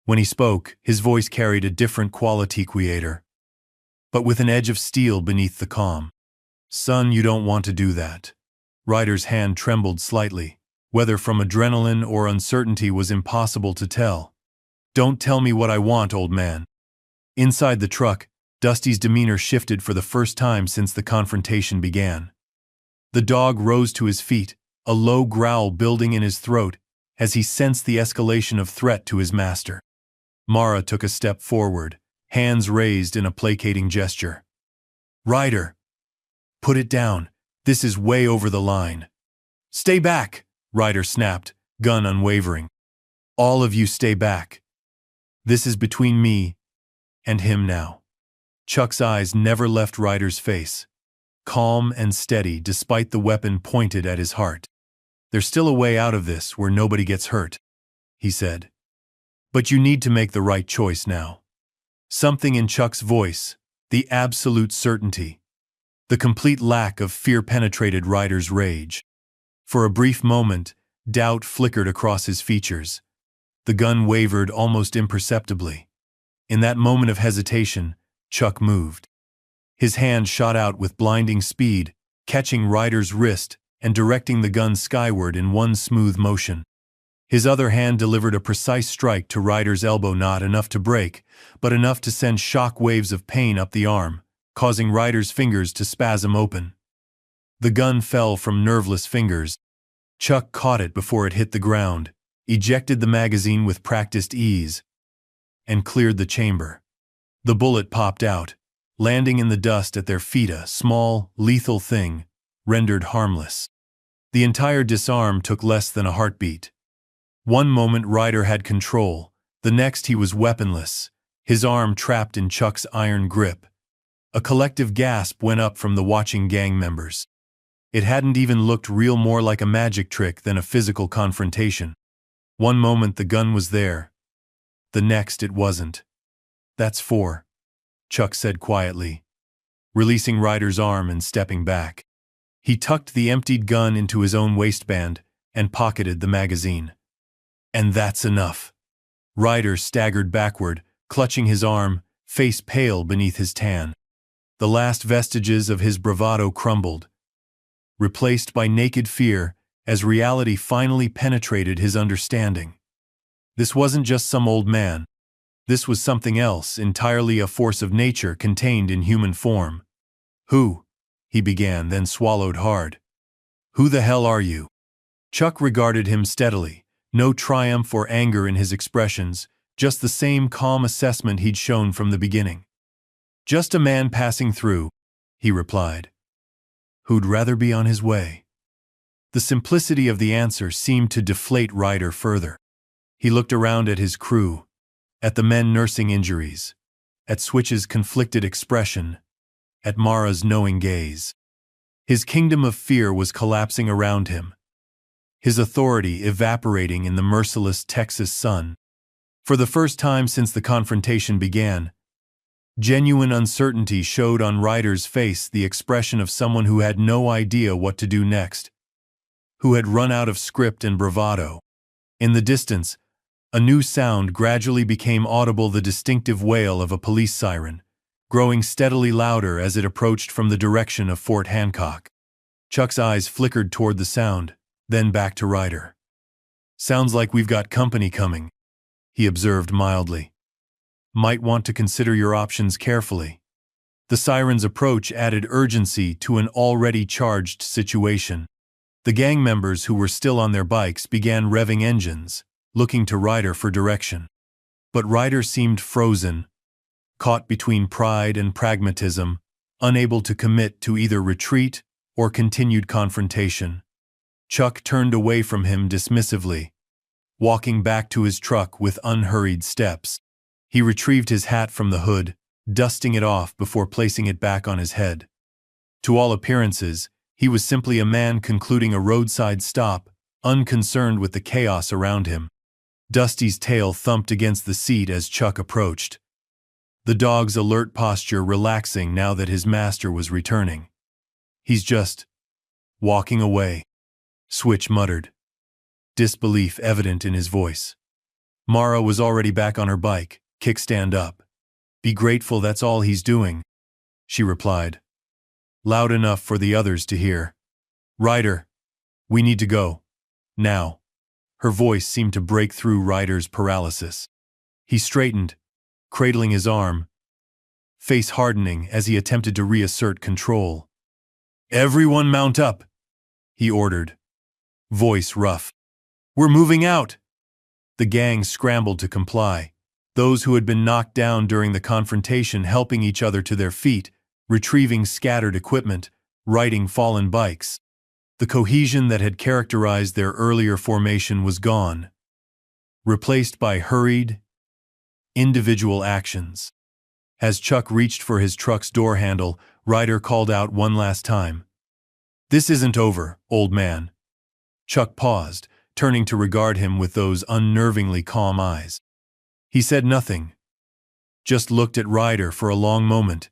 When he spoke, his voice carried a different quality, but with an edge of steel beneath the calm. "Son, you don't want to do that." Ryder's hand trembled slightly. Whether from adrenaline or uncertainty was impossible to tell. "Don't tell me what I want, old man." Inside the truck, Dusty's demeanor shifted for the first time since the confrontation began. The dog rose to his feet, a low growl building in his throat as he sensed the escalation of threat to his master. Mara took a step forward, hands raised in a placating gesture. "Ryder, put it down. This is way over the line." "Stay back," Ryder snapped, gun unwavering. "All of you stay back. This is between me and him now." Chuck's eyes never left Ryder's face, calm and steady despite the weapon pointed at his heart. "There's still a way out of this where nobody gets hurt," he said. "But you need to make the right choice now." Something in Chuck's voice, the absolute certainty, the complete lack of fear penetrated Ryder's rage. For a brief moment, doubt flickered across his features. The gun wavered almost imperceptibly. In that moment of hesitation, Chuck moved. His hand shot out with blinding speed, catching Ryder's wrist and directing the gun skyward in one smooth motion. His other hand delivered a precise strike to Ryder's elbow, not enough to break, but enough to send shock waves of pain up the arm, causing Ryder's fingers to spasm open. The gun fell from nerveless fingers. Chuck caught it before it hit the ground, ejected the magazine with practiced ease, and cleared the chamber. The bullet popped out, landing in the dust at their feet, a small, lethal thing, rendered harmless. The entire disarm took less than a heartbeat. One moment Ryder had control, the next he was weaponless, his arm trapped in Chuck's iron grip. A collective gasp went up from the watching gang members. It hadn't even looked real, more like a magic trick than a physical confrontation. One moment the gun was there. The next it wasn't. "That's 4, Chuck said quietly, releasing Ryder's arm and stepping back. He tucked the emptied gun into his own waistband and pocketed the magazine. "And that's enough." Ryder staggered backward, clutching his arm, face pale beneath his tan. The last vestiges of his bravado crumbled, replaced by naked fear as reality finally penetrated his understanding. This wasn't just some old man. This was something else, entirely a force of nature contained in human form. "Who?" he began, then swallowed hard. "Who the hell are you?" Chuck regarded him steadily, no triumph or anger in his expressions, just the same calm assessment he'd shown from the beginning. "Just a man passing through," he replied. "Who'd rather be on his way." The simplicity of the answer seemed to deflate Ryder further. He looked around at his crew, at the men nursing injuries, at Switch's conflicted expression, at Mara's knowing gaze. His kingdom of fear was collapsing around him, his authority evaporating in the merciless Texas sun. For the first time since the confrontation began, genuine uncertainty showed on Ryder's face, the expression of someone who had no idea what to do next, who had run out of script and bravado. In the distance, a new sound gradually became audible, the distinctive wail of a police siren, growing steadily louder as it approached from the direction of Fort Hancock. Chuck's eyes flickered toward the sound, then back to Ryder. "Sounds like we've got company coming," he observed mildly. "Might want to consider your options carefully." The siren's approach added urgency to an already charged situation. The gang members who were still on their bikes began revving engines, looking to Ryder for direction. But Ryder seemed frozen, caught between pride and pragmatism, unable to commit to either retreat or continued confrontation. Chuck turned away from him dismissively, walking back to his truck with unhurried steps. He retrieved his hat from the hood, dusting it off before placing it back on his head. To all appearances, he was simply a man concluding a roadside stop, unconcerned with the chaos around him. Dusty's tail thumped against the seat as Chuck approached, the dog's alert posture relaxing now that his master was returning. "He's just walking away," Switch muttered, disbelief evident in his voice. Mara was already back on her bike, kickstand up. "Be grateful that's all he's doing," she replied, loud enough for the others to hear. "Ryder, we need to go. Now." Her voice seemed to break through Ryder's paralysis. He straightened, cradling his arm, face hardening as he attempted to reassert control. "Everyone mount up," he ordered, voice rough. "We're moving out." The gang scrambled to comply, those who had been knocked down during the confrontation helping each other to their feet, retrieving scattered equipment, righting fallen bikes. The cohesion that had characterized their earlier formation was gone, replaced by hurried, individual actions. As Chuck reached for his truck's door handle, Ryder called out one last time, "This isn't over, old man." Chuck paused, turning to regard him with those unnervingly calm eyes. He said nothing, just looked at Ryder for a long moment,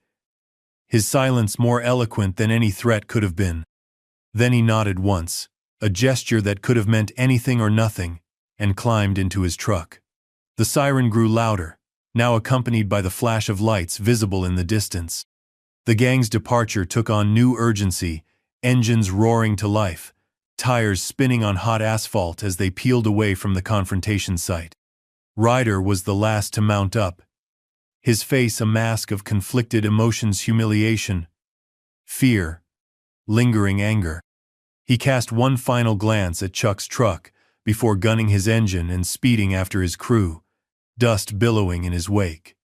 his silence more eloquent than any threat could have been. Then he nodded once, a gesture that could have meant anything or nothing, and climbed into his truck. The siren grew louder, now accompanied by the flash of lights visible in the distance. The gang's departure took on new urgency, engines roaring to life, tires spinning on hot asphalt as they peeled away from the confrontation site. Ryder was the last to mount up, his face a mask of conflicted emotions: humiliation, fear, lingering anger. He cast one final glance at Chuck's truck before gunning his engine and speeding after his crew, dust billowing in his wake.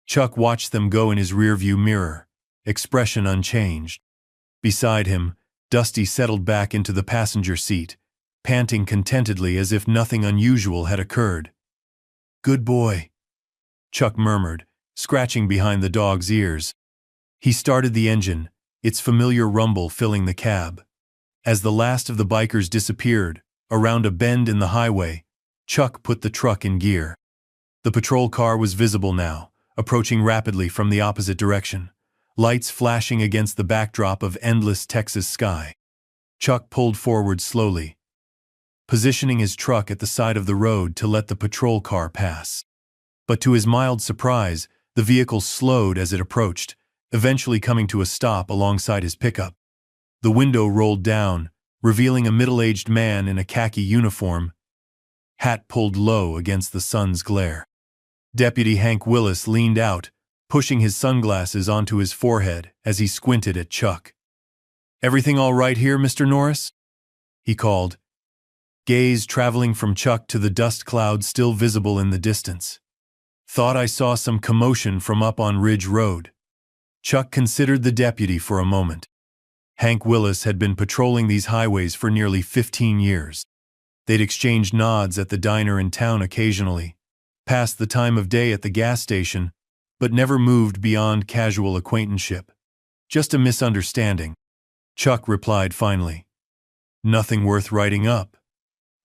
Chuck watched them go in his rearview mirror, expression unchanged. Beside him, Dusty settled back into the passenger seat, panting contentedly as if nothing unusual had occurred. "Good boy," Chuck murmured, scratching behind the dog's ears. He started the engine, its familiar rumble filling the cab. As the last of the bikers disappeared around a bend in the highway, Chuck put the truck in gear. The patrol car was visible now, approaching rapidly from the opposite direction, lights flashing against the backdrop of endless Texas sky. Chuck pulled forward slowly, positioning his truck at the side of the road to let the patrol car pass. But to his mild surprise, the vehicle slowed as it approached, eventually coming to a stop alongside his pickup. The window rolled down, revealing a middle-aged man in a khaki uniform, hat pulled low against the sun's glare. Deputy Hank Willis leaned out, pushing his sunglasses onto his forehead as he squinted at Chuck. "Everything all right here, Mr. Norris?" he called, gaze traveling from Chuck to the dust cloud still visible in the distance. "Thought I saw some commotion from up on Ridge Road." Chuck considered the deputy for a moment. Hank Willis had been patrolling these highways for nearly 15 years. They'd exchanged nods at the diner in town occasionally, passed the time of day at the gas station, but never moved beyond casual acquaintanceship. "Just a misunderstanding," Chuck replied finally. "Nothing worth writing up."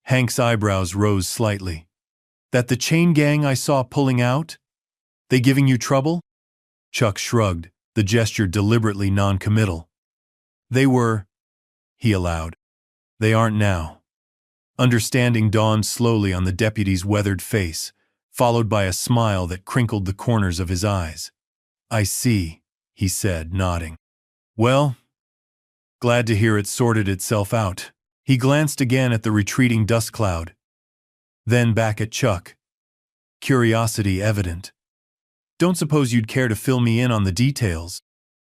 Hank's eyebrows rose slightly. "That the chain gang I saw pulling out? They giving you trouble?" Chuck shrugged, the gesture deliberately non-committal. "They were," he allowed. "They aren't now." Understanding dawned slowly on the deputy's weathered face, followed by a smile that crinkled the corners of his eyes. "I see," he said, nodding. "Well, glad to hear it sorted itself out." He glanced again at the retreating dust cloud, then back at Chuck, curiosity evident. "Don't suppose you'd care to fill me in on the details?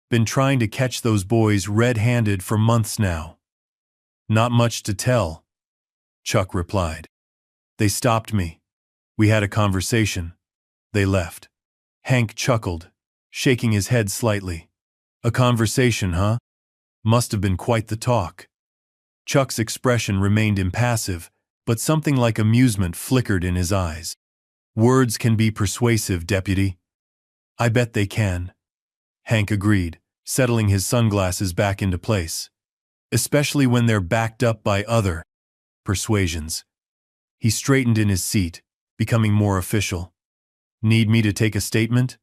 Been trying to catch those boys red-handed for months now." "Not much to tell," Chuck replied. "They stopped me. We had a conversation. They left." Hank chuckled, shaking his head slightly. "A conversation, huh? Must have been quite the talk." Chuck's expression remained impassive, but something like amusement flickered in his eyes. "Words can be persuasive, deputy." "I bet they can," Hank agreed, settling his sunglasses back into place. "Especially when they're backed up by other persuasions." He straightened in his seat, becoming more official. Need me to take a statement?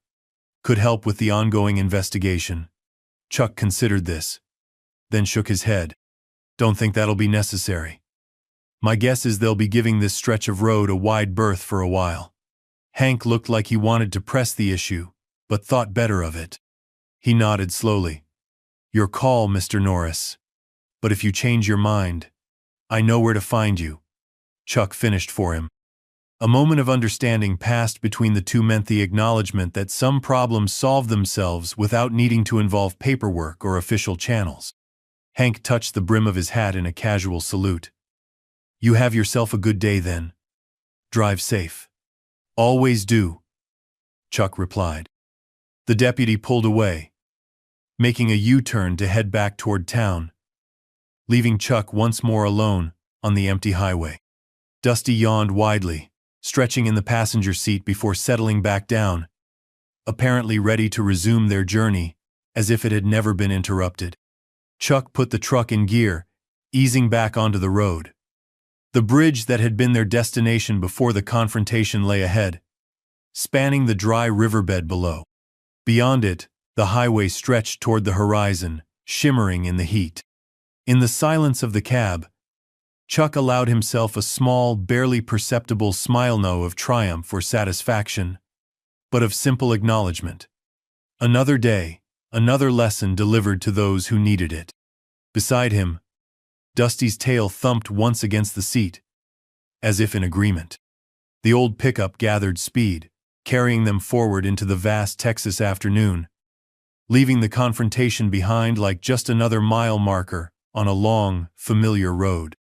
Could help with the ongoing investigation. Chuck considered this, then shook his head. Don't think that'll be necessary. My guess is they'll be giving this stretch of road a wide berth for a while. Hank looked like he wanted to press the issue, but thought better of it. He nodded slowly. Your call, Mr. Norris. But if you change your mind, I know where to find you. Chuck finished for him. A moment of understanding passed between the two, meant the acknowledgement that some problems solve themselves without needing to involve paperwork or official channels. Hank touched the brim of his hat in a casual salute. You have yourself a good day then. Drive safe. Always do, Chuck replied. The deputy pulled away, making a U-turn to head back toward town, leaving Chuck once more alone on the empty highway. Dusty yawned widely, stretching in the passenger seat before settling back down, apparently ready to resume their journey as if it had never been interrupted. Chuck put the truck in gear, easing back onto the road. The bridge that had been their destination before the confrontation lay ahead, spanning the dry riverbed below. Beyond it, the highway stretched toward the horizon, shimmering in the heat. In the silence of the cab, Chuck allowed himself a small, barely perceptible smile, no of triumph or satisfaction, but of simple acknowledgement. Another day, another lesson delivered to those who needed it. Beside him, Dusty's tail thumped once against the seat, as if in agreement. The old pickup gathered speed, carrying them forward into the vast Texas afternoon, leaving the confrontation behind like just another mile marker on a long, familiar road.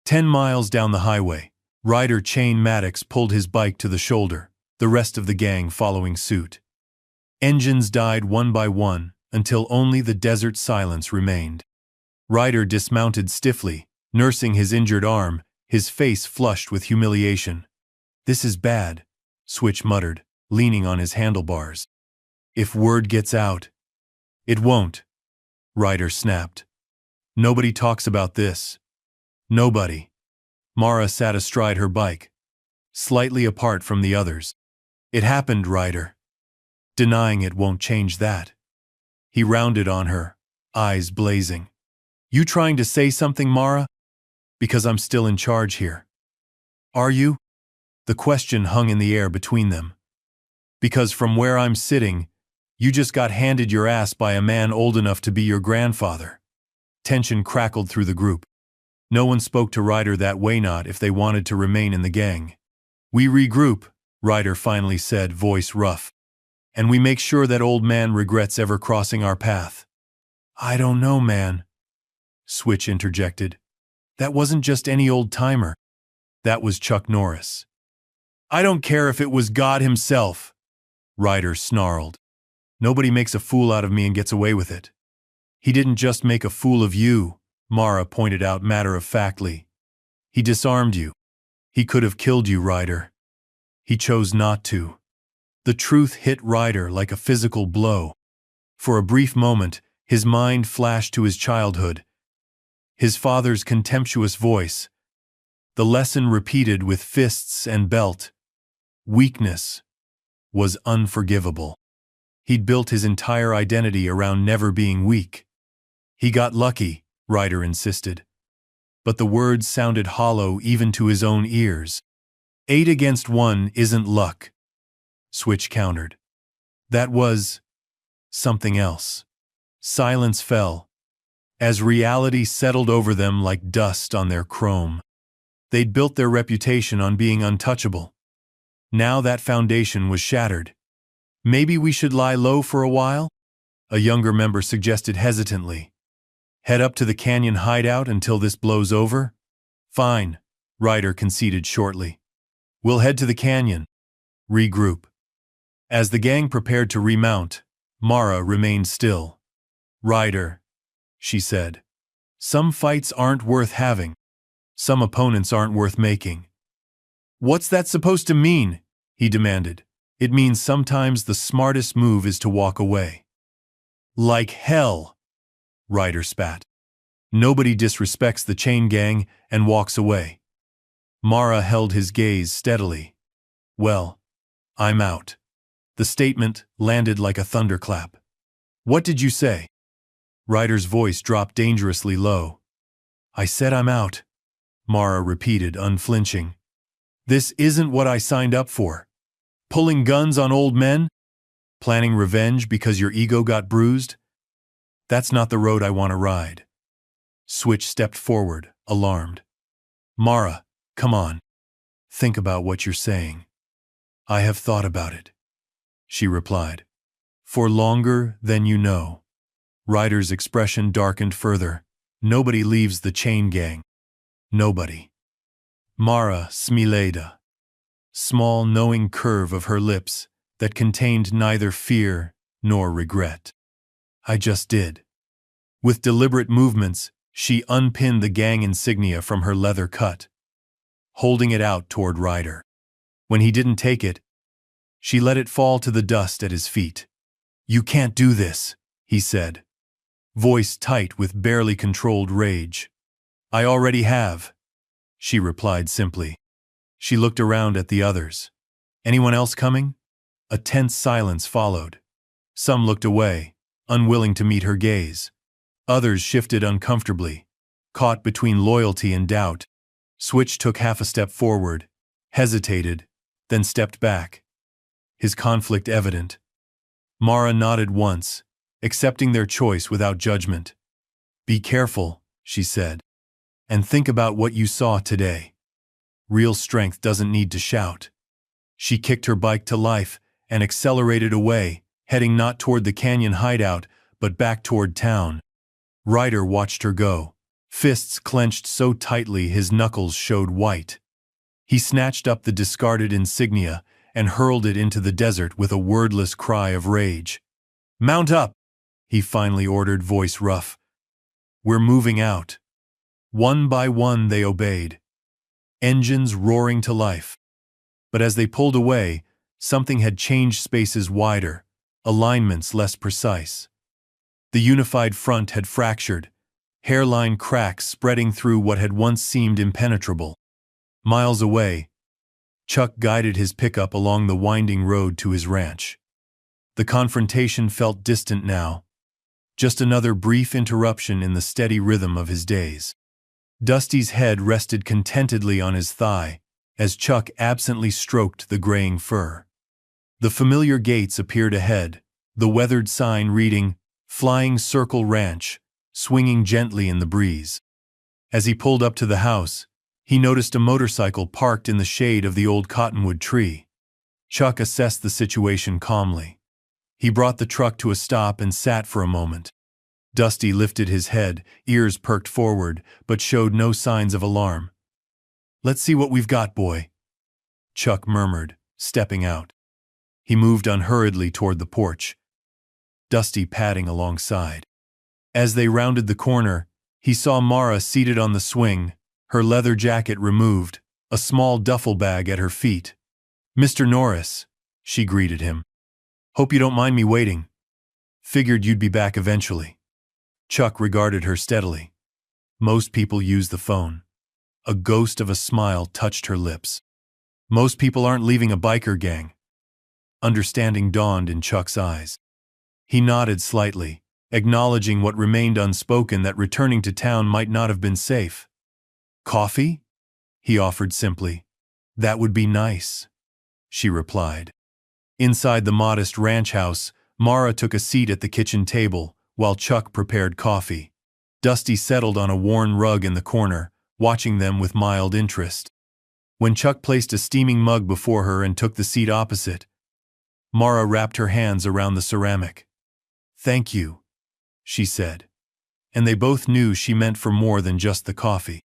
10 miles down the highway, rider Chain Maddox pulled his bike to the shoulder, the rest of the gang following suit. Engines died one by one until only the desert silence remained. Ryder dismounted stiffly, nursing his injured arm, his face flushed with humiliation. This is bad, Switch muttered, leaning on his handlebars. If word gets out. It won't, Ryder snapped. Nobody talks about this. Nobody. Mara sat astride her bike, slightly apart from the others. It happened, Ryder. Denying it won't change that. He rounded on her, eyes blazing. You trying to say something, Mara? Because I'm still in charge here. Are you? The question hung in the air between them. Because from where I'm sitting, you just got handed your ass by a man old enough to be your grandfather. Tension crackled through the group. No one spoke to Ryder that way, not if they wanted to remain in the gang. We regroup, Ryder finally said, voice rough. And we make sure that old man regrets ever crossing our path. I don't know, man, Switch interjected. That wasn't just any old-timer. That was Chuck Norris. I don't care if it was God himself, Ryder snarled. Nobody makes a fool out of me and gets away with it. He didn't just make a fool of you, Mara pointed out matter-of-factly. He disarmed you. He could have killed you, Ryder. He chose not to. The truth hit Ryder like a physical blow. For a brief moment, his mind flashed to his childhood. His father's contemptuous voice. The lesson repeated with fists and belt. Weakness was unforgivable. He'd built his entire identity around never being weak. He got lucky, Ryder insisted. But the words sounded hollow even to his own ears. 8 against 1 isn't luck, Switch countered. That was something else. Silence fell, as reality settled over them like dust on their chrome. They'd built their reputation on being untouchable. Now that foundation was shattered. Maybe we should lie low for a while? A younger member suggested hesitantly. Head up to the canyon hideout until this blows over? Fine, Ryder conceded shortly. We'll head to the canyon. Regroup. As the gang prepared to remount, Mara remained still. Ryder, she said. Some fights aren't worth having. Some opponents aren't worth making. What's that supposed to mean? He demanded. It means sometimes the smartest move is to walk away. Like hell, Ryder spat. Nobody disrespects the chain gang and walks away. Mara held his gaze steadily. Well, I'm out. The statement landed like a thunderclap. What did you say? Ryder's voice dropped dangerously low. I said I'm out, Mara repeated, unflinching. This isn't what I signed up for. Pulling guns on old men? Planning revenge because your ego got bruised? That's not the road I want to ride. Switch stepped forward, alarmed. Mara, come on. Think about what you're saying. I have thought about it, she replied. For longer than you know. Ryder's expression darkened further. Nobody leaves the chain gang. Nobody. Mara Smileda. Small, knowing curve of her lips that contained neither fear nor regret. I just did. With deliberate movements, she unpinned the gang insignia from her leather cut, holding it out toward Ryder. When he didn't take it, she let it fall to the dust at his feet. You can't do this, he said, voice tight with barely controlled rage. I already have, she replied simply. She looked around at the others. Anyone else coming? A tense silence followed. Some looked away, unwilling to meet her gaze. Others shifted uncomfortably, caught between loyalty and doubt. Switch took half a step forward, hesitated, then stepped back. His conflict evident. Mara nodded once, accepting their choice without judgment. Be careful, she said. And think about what you saw today. Real strength doesn't need to shout. She kicked her bike to life and accelerated away, heading not toward the canyon hideout, but back toward town. Ryder watched her go, fists clenched so tightly his knuckles showed white. He snatched up the discarded insignia and hurled it into the desert with a wordless cry of rage. Mount up, he finally ordered, voice rough. We're moving out. One by one they obeyed, engines roaring to life. But as they pulled away, something had changed, spaces wider, alignments less precise. The unified front had fractured, hairline cracks spreading through what had once seemed impenetrable. Miles away, Chuck guided his pickup along the winding road to his ranch. The confrontation felt distant now, just another brief interruption in the steady rhythm of his days. Dusty's head rested contentedly on his thigh as Chuck absently stroked the graying fur. The familiar gates appeared ahead, the weathered sign reading, Flying Circle Ranch, swinging gently in the breeze. As he pulled up to the house, he noticed a motorcycle parked in the shade of the old cottonwood tree. Chuck assessed the situation calmly. He brought the truck to a stop and sat for a moment. Dusty lifted his head, ears perked forward, but showed no signs of alarm. Let's see what we've got, boy, Chuck murmured, stepping out. He moved unhurriedly toward the porch, Dusty padding alongside. As they rounded the corner, he saw Mara seated on the swing, her leather jacket removed, a small duffel bag at her feet. Mr. Norris, she greeted him. Hope you don't mind me waiting. Figured you'd be back eventually. Chuck regarded her steadily. Most people use the phone. A ghost of a smile touched her lips. Most people aren't leaving a biker gang. Understanding dawned in Chuck's eyes. He nodded slightly, acknowledging what remained unspoken, that returning to town might not have been safe. Coffee? He offered simply. That would be nice, she replied. Inside the modest ranch house, Mara took a seat at the kitchen table, while Chuck prepared coffee. Dusty settled on a worn rug in the corner, watching them with mild interest. When Chuck placed a steaming mug before her and took the seat opposite, Mara wrapped her hands around the ceramic. Thank you, she said. And they both knew she meant for more than just the coffee.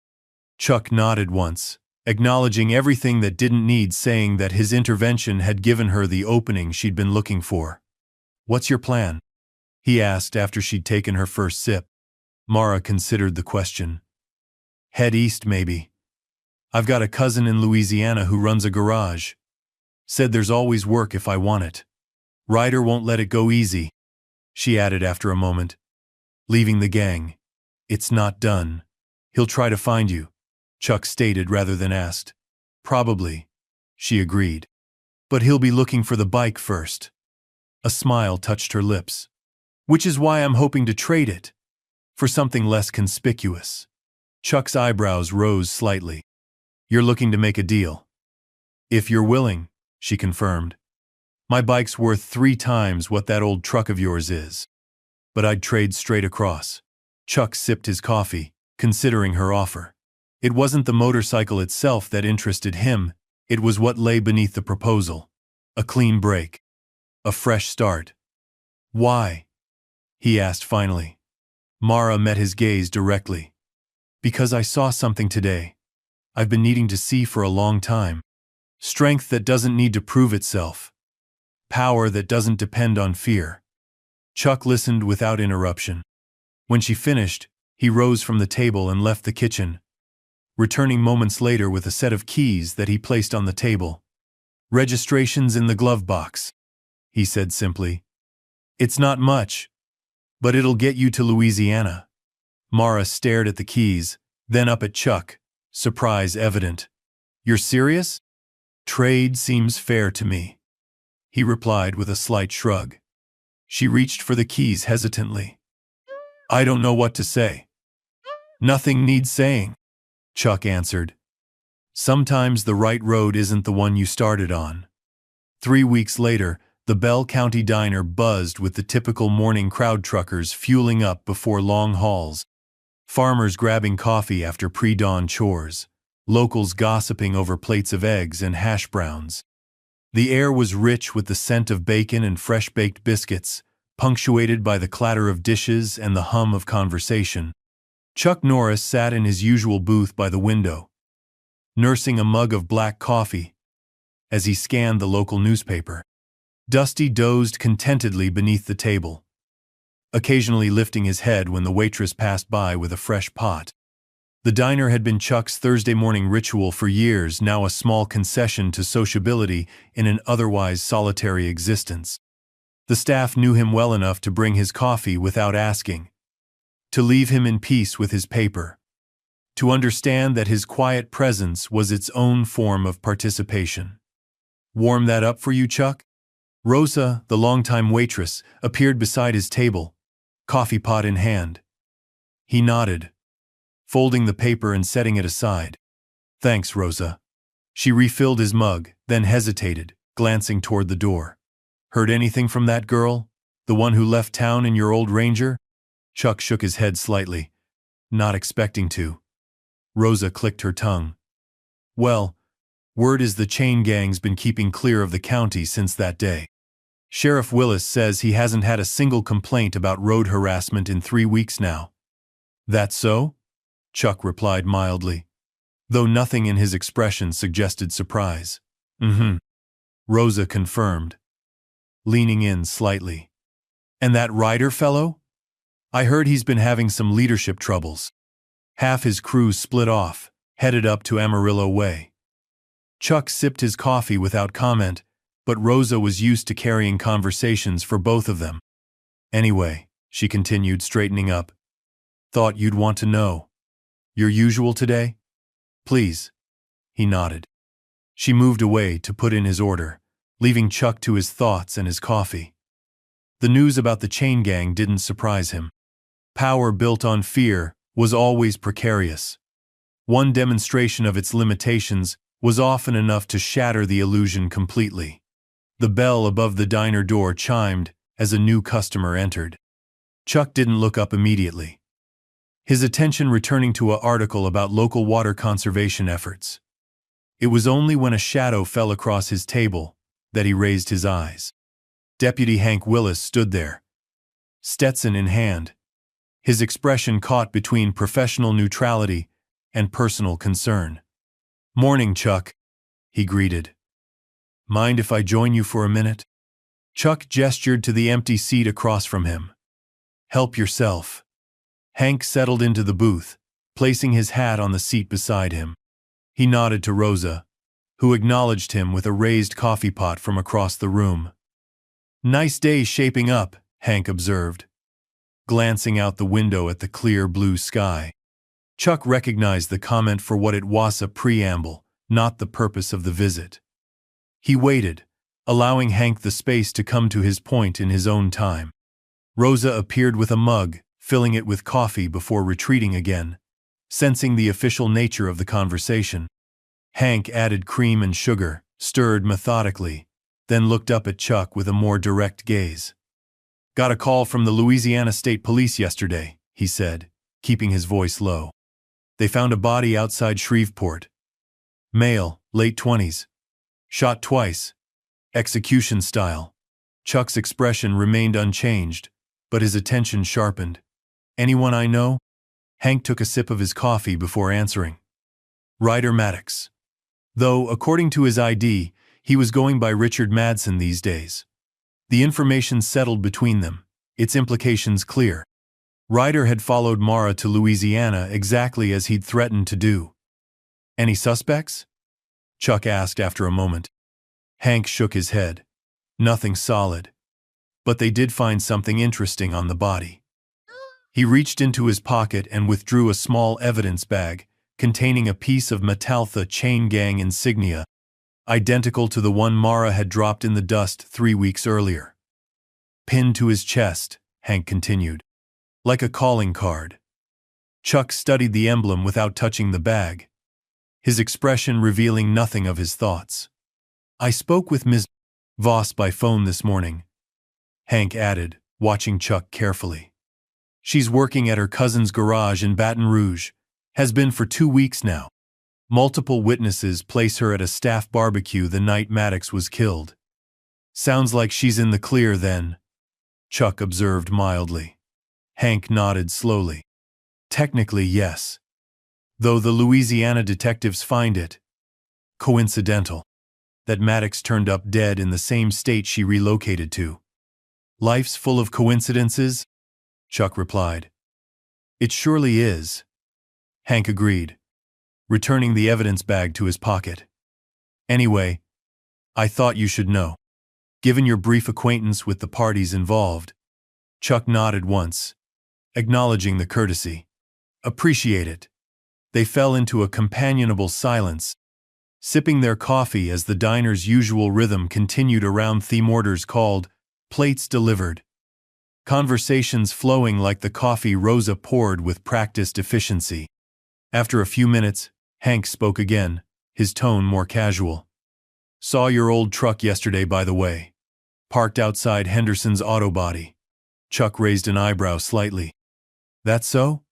Chuck nodded once, acknowledging everything that didn't need saying, that his intervention had given her the opening she'd been looking for. What's your plan? He asked after she'd taken her first sip. Mara considered the question. Head east, maybe. I've got a cousin in Louisiana who runs a garage. Said there's always work if I want it. Ryder won't let it go easy, she added after a moment. Leaving the gang. It's not done. He'll try to find you, Chuck stated rather than asked. Probably, she agreed. But he'll be looking for the bike first. A smile touched her lips. Which is why I'm hoping to trade it for something less conspicuous. Chuck's eyebrows rose slightly. You're looking to make a deal. If you're willing, she confirmed. My bike's worth 3 times what that old truck of yours is. But I'd trade straight across. Chuck sipped his coffee, considering her offer. It wasn't the motorcycle itself that interested him, it was what lay beneath the proposal. A clean break. A fresh start. Why? He asked finally. Mara met his gaze directly. Because I saw something today. I've been needing to see for a long time. Strength that doesn't need to prove itself. Power that doesn't depend on fear. Chuck listened without interruption. When she finished, he rose from the table and left the kitchen, returning moments later with a set of keys that he placed on the table. Registration's in the glove box, he said simply. It's not much, but it'll get you to Louisiana. Mara stared at the keys, then up at Chuck, surprise evident. You're serious? Trade seems fair to me, he replied with a slight shrug. She reached for the keys hesitantly. I don't know what to say. Nothing needs saying, Chuck answered. Sometimes the right road isn't the one you started on. 3 weeks later, the Bell County diner buzzed with the typical morning crowd, truckers fueling up before long hauls, farmers grabbing coffee after pre-dawn chores, locals gossiping over plates of eggs and hash browns. The air was rich with the scent of bacon and fresh-baked biscuits, punctuated by the clatter of dishes and the hum of conversation. Chuck Norris sat in his usual booth by the window, nursing a mug of black coffee as he scanned the local newspaper. Dusty dozed contentedly beneath the table, occasionally lifting his head when the waitress passed by with a fresh pot. The diner had been Chuck's Thursday morning ritual for years, now a small concession to sociability in an otherwise solitary existence. The staff knew him well enough to bring his coffee without asking, to leave him in peace with his paper, to understand that his quiet presence was its own form of participation. Warm that up for you, Chuck? Rosa, the longtime waitress, appeared beside his table, coffee pot in hand. He nodded, folding the paper and setting it aside. Thanks, Rosa. She refilled his mug, then hesitated, glancing toward the door. Heard anything from that girl? The one who left town in your old Ranger? Chuck shook his head slightly, not expecting to. Rosa clicked her tongue. Well, word is the chain gang's been keeping clear of the county since that day. Sheriff Willis says he hasn't had a single complaint about road harassment in 3 weeks now. That so? Chuck replied mildly, though nothing in his expression suggested surprise. Rosa confirmed, leaning in slightly. And that Ryder fellow? I heard he's been having some leadership troubles. Half his crew split off, headed up to Amarillo Way. Chuck sipped his coffee without comment, but Rosa was used to carrying conversations for both of them. Anyway, she continued, straightening up, thought you'd want to know. Your usual today? Please. He nodded. She moved away to put in his order, leaving Chuck to his thoughts and his coffee. The news about the chain gang didn't surprise him. Power built on fear was always precarious. One demonstration of its limitations was often enough to shatter the illusion completely. The bell above the diner door chimed as a new customer entered. Chuck didn't look up immediately, his attention returning to an article about local water conservation efforts. It was only when a shadow fell across his table that he raised his eyes. Deputy Hank Willis stood there, Stetson in hand, his expression caught between professional neutrality and personal concern. Morning, Chuck, he greeted. Mind if I join you for a minute? Chuck gestured to the empty seat across from him. Help yourself. Hank settled into the booth, placing his hat on the seat beside him. He nodded to Rosa, who acknowledged him with a raised coffee pot from across the room. Nice day shaping up, Hank observed, glancing out the window at the clear blue sky. Chuck recognized the comment for what it was, a preamble, not the purpose of the visit. He waited, allowing Hank the space to come to his point in his own time. Rosa appeared with a mug, filling it with coffee before retreating again, sensing the official nature of the conversation. Hank added cream and sugar, stirred methodically, then looked up at Chuck with a more direct gaze. "Got a call from the Louisiana State Police yesterday," he said, keeping his voice low. "They found a body outside Shreveport. Male, late 20s. Shot twice. Execution style." Chuck's expression remained unchanged, but his attention sharpened. "Anyone I know?" Hank took a sip of his coffee before answering. "Ryder Maddox. Though, according to his ID, he was going by Richard Madsen these days. The information settled between them, its implications clear. Ryder had followed Mara to Louisiana exactly as he'd threatened to do." "Any suspects?" Chuck asked after a moment. Hank shook his head. "Nothing solid. But they did find something interesting on the body." He reached into his pocket and withdrew a small evidence bag containing a piece of Metaltha chain gang insignia, identical to the one Mara had dropped in the dust 3 weeks earlier. "Pinned to his chest," Hank continued, "like a calling card." Chuck studied the emblem without touching the bag, his expression revealing nothing of his thoughts. "I spoke with Ms. Voss by phone this morning," Hank added, watching Chuck carefully. "She's working at her cousin's garage in Baton Rouge, has been for 2 weeks now. Multiple witnesses place her at a staff barbecue the night Maddox was killed." "Sounds like she's in the clear then," Chuck observed mildly. Hank nodded slowly. "Technically, yes. Though the Louisiana detectives find it coincidental that Maddox turned up dead in the same state she relocated to." "Life's full of coincidences," Chuck replied. "It surely is," Hank agreed, returning the evidence bag to his pocket. "Anyway, I thought you should know. Given your brief acquaintance with the parties involved." Chuck nodded once, acknowledging the courtesy. "Appreciate it." They fell into a companionable silence, sipping their coffee as the diner's usual rhythm continued around theme orders called "Plates Delivered." Conversations flowing like the coffee Rosa poured with practiced efficiency. After a few minutes, Hank spoke again, his tone more casual. "Saw your old truck yesterday, by the way. Parked outside Henderson's auto body." Chuck raised an eyebrow slightly. "That so?"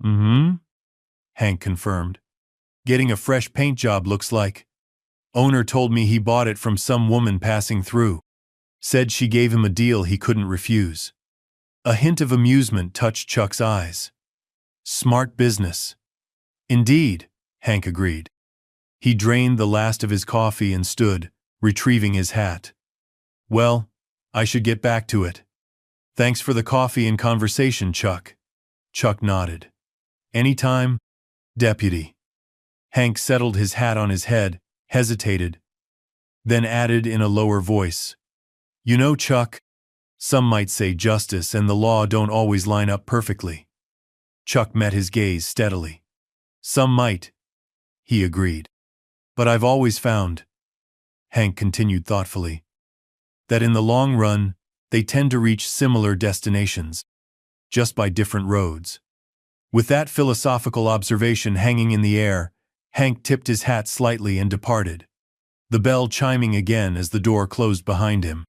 "Mm-hmm," Hank confirmed. "Getting a fresh paint job, looks like. Owner told me he bought it from some woman passing through. Said she gave him a deal he couldn't refuse." A hint of amusement touched Chuck's eyes. "Smart business." "Indeed," Hank agreed. He drained the last of his coffee and stood, retrieving his hat. "Well, I should get back to it. Thanks for the coffee and conversation, Chuck." Chuck nodded. "Anytime, Deputy." Hank settled his hat on his head, hesitated, then added in a lower voice, "You know, Chuck, some might say justice and the law don't always line up perfectly." Chuck met his gaze steadily. "Some might," he agreed. "But I've always found," Hank continued thoughtfully, "that in the long run, they tend to reach similar destinations, just by different roads." With that philosophical observation hanging in the air, Hank tipped his hat slightly and departed, the bell chiming again as the door closed behind him.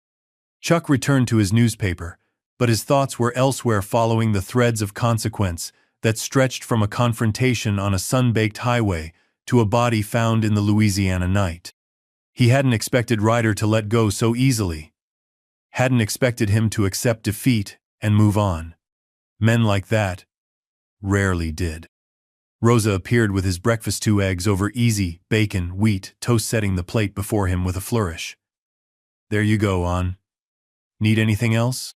Chuck returned to his newspaper, but his thoughts were elsewhere, following the threads of consequence that stretched from a confrontation on a sun-baked highway to a body found in the Louisiana night. He hadn't expected Ryder to let go so easily. Hadn't expected him to accept defeat and move on. Men like that rarely did. Rosa appeared with his breakfast, 2 eggs over easy, bacon, wheat, toast, setting the plate before him with a flourish. "There you go, On. Need anything else?"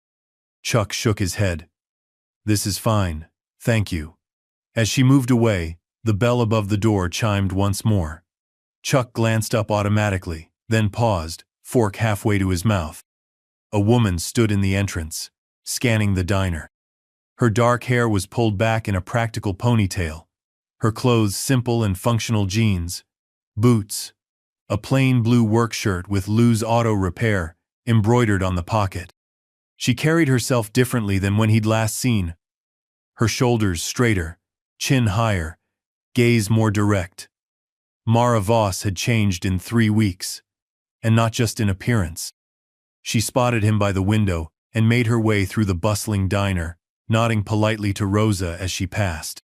Chuck shook his head. "This is fine, thank you." As she moved away, the bell above the door chimed once more. Chuck glanced up automatically, then paused, fork halfway to his mouth. A woman stood in the entrance, scanning the diner. Her dark hair was pulled back in a practical ponytail, her clothes simple and functional: jeans, boots, a plain blue work shirt with Lou's Auto Repair embroidered on the pocket. She carried herself differently than when he'd last seen. Her shoulders straighter, chin higher, gaze more direct. Mara Voss had changed in 3 weeks, and not just in appearance. She spotted him by the window and made her way through the bustling diner, nodding politely to Rosa as she passed.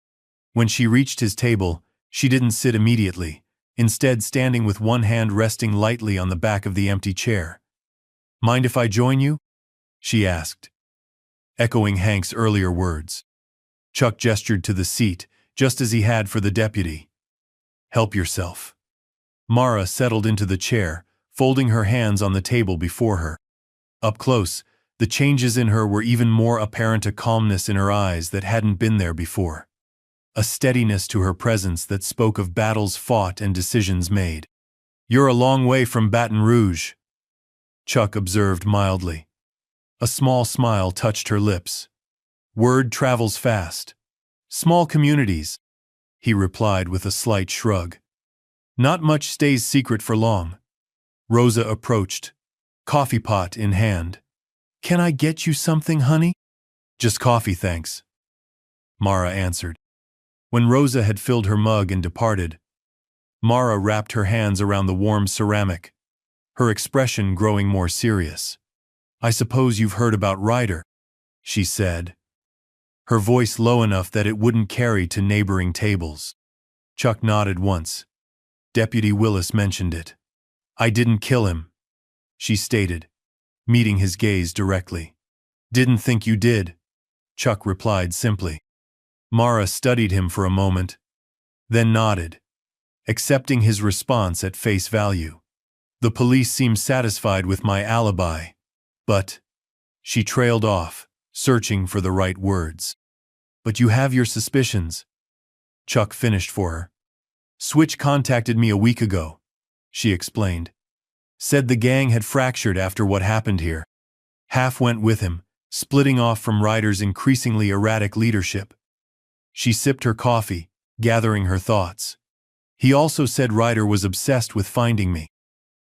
When she reached his table, she didn't sit immediately, instead standing with one hand resting lightly on the back of the empty chair. "Mind if I join you?" she asked, echoing Hank's earlier words. Chuck gestured to the seat, just as he had for the deputy. "Help yourself." Mara settled into the chair, folding her hands on the table before her. Up close, the changes in her were even more apparent, a calmness in her eyes that hadn't been there before. A steadiness to her presence that spoke of battles fought and decisions made. "You're a long way from Baton Rouge," Chuck observed mildly. A small smile touched her lips. "Word travels fast. Small communities," he replied with a slight shrug. "Not much stays secret for long." Rosa approached, coffee pot in hand. "Can I get you something, honey?" "Just coffee, thanks," Mara answered. When Rosa had filled her mug and departed, Mara wrapped her hands around the warm ceramic, her expression growing more serious. "I suppose you've heard about Ryder," she said, her voice low enough that it wouldn't carry to neighboring tables. Chuck nodded once. "Deputy Willis mentioned it." "I didn't kill him," she stated, meeting his gaze directly. "Didn't think you did," Chuck replied simply. Mara studied him for a moment, then nodded, accepting his response at face value. "The police seem satisfied with my alibi, but—" she trailed off, searching for the right words. "But you have your suspicions," Chuck finished for her. "Switch contacted me a week ago," she explained. "Said the gang had fractured after what happened here. Half went with him, splitting off from Ryder's increasingly erratic leadership." She sipped her coffee, gathering her thoughts. "He also said Ryder was obsessed with finding me,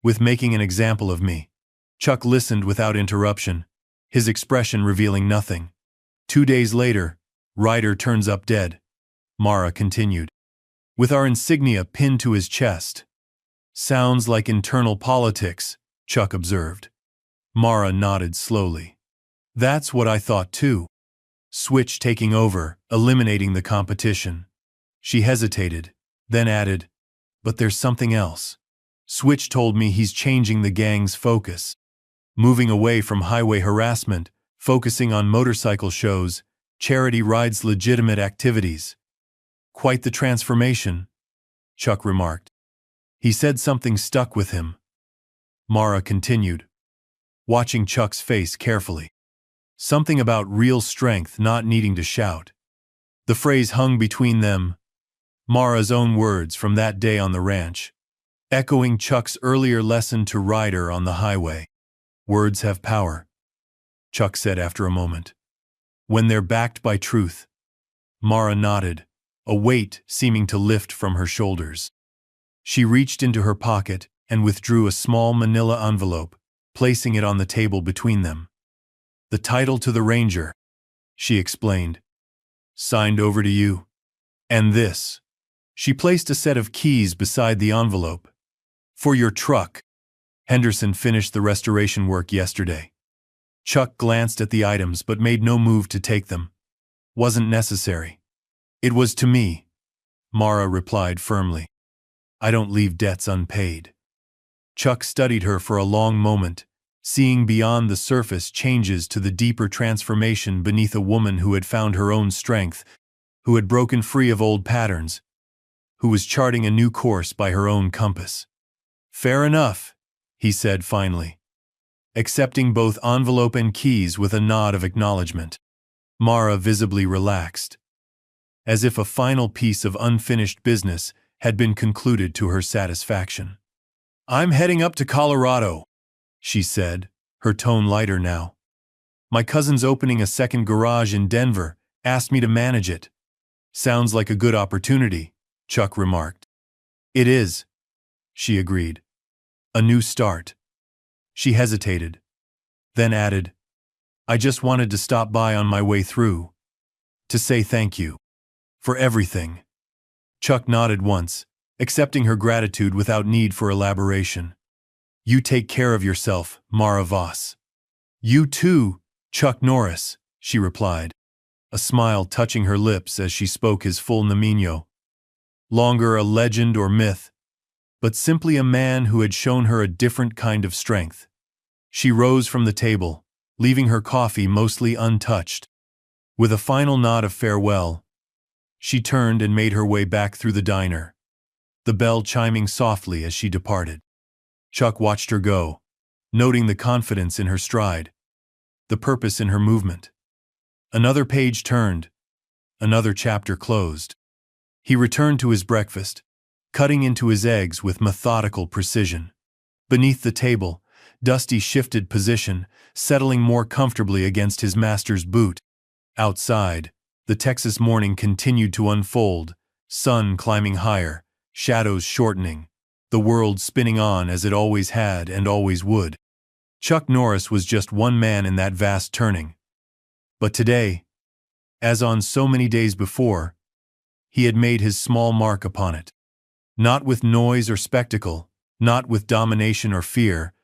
with making an example of me." Chuck listened without interruption, his expression revealing nothing. 2 days later, Ryder turns up dead," Mara continued, "with our insignia pinned to his chest." "Sounds like internal politics," Chuck observed. Mara nodded slowly. "That's what I thought too. Switch taking over, eliminating the competition." She hesitated, then added, "But there's something else. Switch told me he's changing the gang's focus, moving away from highway harassment, focusing on motorcycle shows, charity rides, legitimate activities." "Quite the transformation," Chuck remarked. "He said something stuck with him." Mara continued, watching Chuck's face carefully. "Something about real strength, not needing to shout." The phrase hung between them, Mara's own words from that day on the ranch, echoing Chuck's earlier lesson to Ryder on the highway. "Words have power," Chuck said after a moment. "When they're backed by truth." Mara nodded, a weight seeming to lift from her shoulders. She reached into her pocket and withdrew a small manila envelope, placing it on the table between them. "The title to the Ranger," she explained. "Signed over to you. And this." She placed a set of keys beside the envelope. "For your truck. Henderson finished the restoration work yesterday." Chuck glanced at the items but made no move to take them. "Wasn't necessary." "It was to me," Mara replied firmly. "I don't leave debts unpaid." Chuck studied her for a long moment, seeing beyond the surface changes to the deeper transformation beneath a woman who had found her own strength, who had broken free of old patterns, who was charting a new course by her own compass. "Fair enough," he said finally, accepting both envelope and keys with a nod of acknowledgement. Mara visibly relaxed, as if a final piece of unfinished business had been concluded to her satisfaction. "I'm heading up to Colorado," she said, her tone lighter now. "My cousin's opening a second garage in Denver, asked me to manage it." "Sounds like a good opportunity," Chuck remarked. "It is," she agreed. A new start. She hesitated, then added, I just wanted to stop by on my way through. To say thank you. For everything. Chuck nodded once, accepting her gratitude without need for elaboration. You take care of yourself, Mara Voss. You too, Chuck Norris, she replied, a smile touching her lips as she spoke his full nomino. Longer a legend or myth, but simply a man who had shown her a different kind of strength. She rose from the table, leaving her coffee mostly untouched. With a final nod of farewell, she turned and made her way back through the diner, the bell chiming softly as she departed. Chuck watched her go, noting the confidence in her stride, the purpose in her movement. Another page turned, another chapter closed. He returned to his breakfast, cutting into his eggs with methodical precision. Beneath the table, Dusty shifted position, settling more comfortably against his master's boot. Outside, the Texas morning continued to unfold, sun climbing higher, shadows shortening, the world spinning on as it always had and always would. Chuck Norris was just one man in that vast turning. But today, as on so many days before, he had made his small mark upon it. Not with noise or spectacle, not with domination or fear,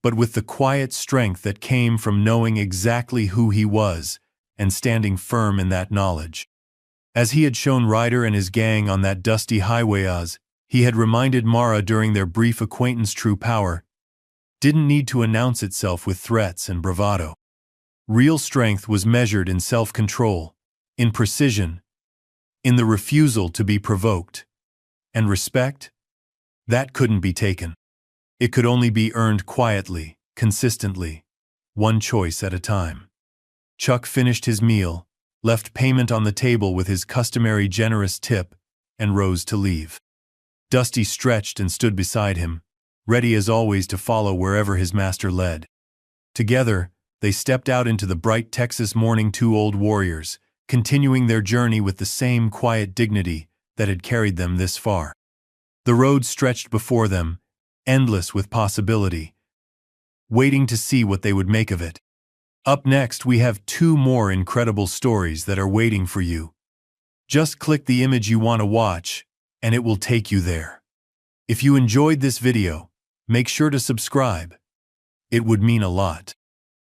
but with the quiet strength that came from knowing exactly who he was and standing firm in that knowledge. As he had shown Ryder and his gang on that dusty highway, as he had reminded Mara during their brief acquaintance, true power didn't need to announce itself with threats and bravado. Real strength was measured in self-control, in precision, in the refusal to be provoked. And respect? That couldn't be taken. It could only be earned quietly, consistently, one choice at a time. Chuck finished his meal, left payment on the table with his customary generous tip, and rose to leave. Dusty stretched and stood beside him, ready as always to follow wherever his master led. Together, they stepped out into the bright Texas morning, two old warriors, continuing their journey with the same quiet dignity that had carried them this far. The road stretched before them, endless with possibility, waiting to see what they would make of it. Up next, we have two more incredible stories that are waiting for you. Just click the image you want to watch, and it will take you there. If you enjoyed this video, make sure to subscribe. It would mean a lot.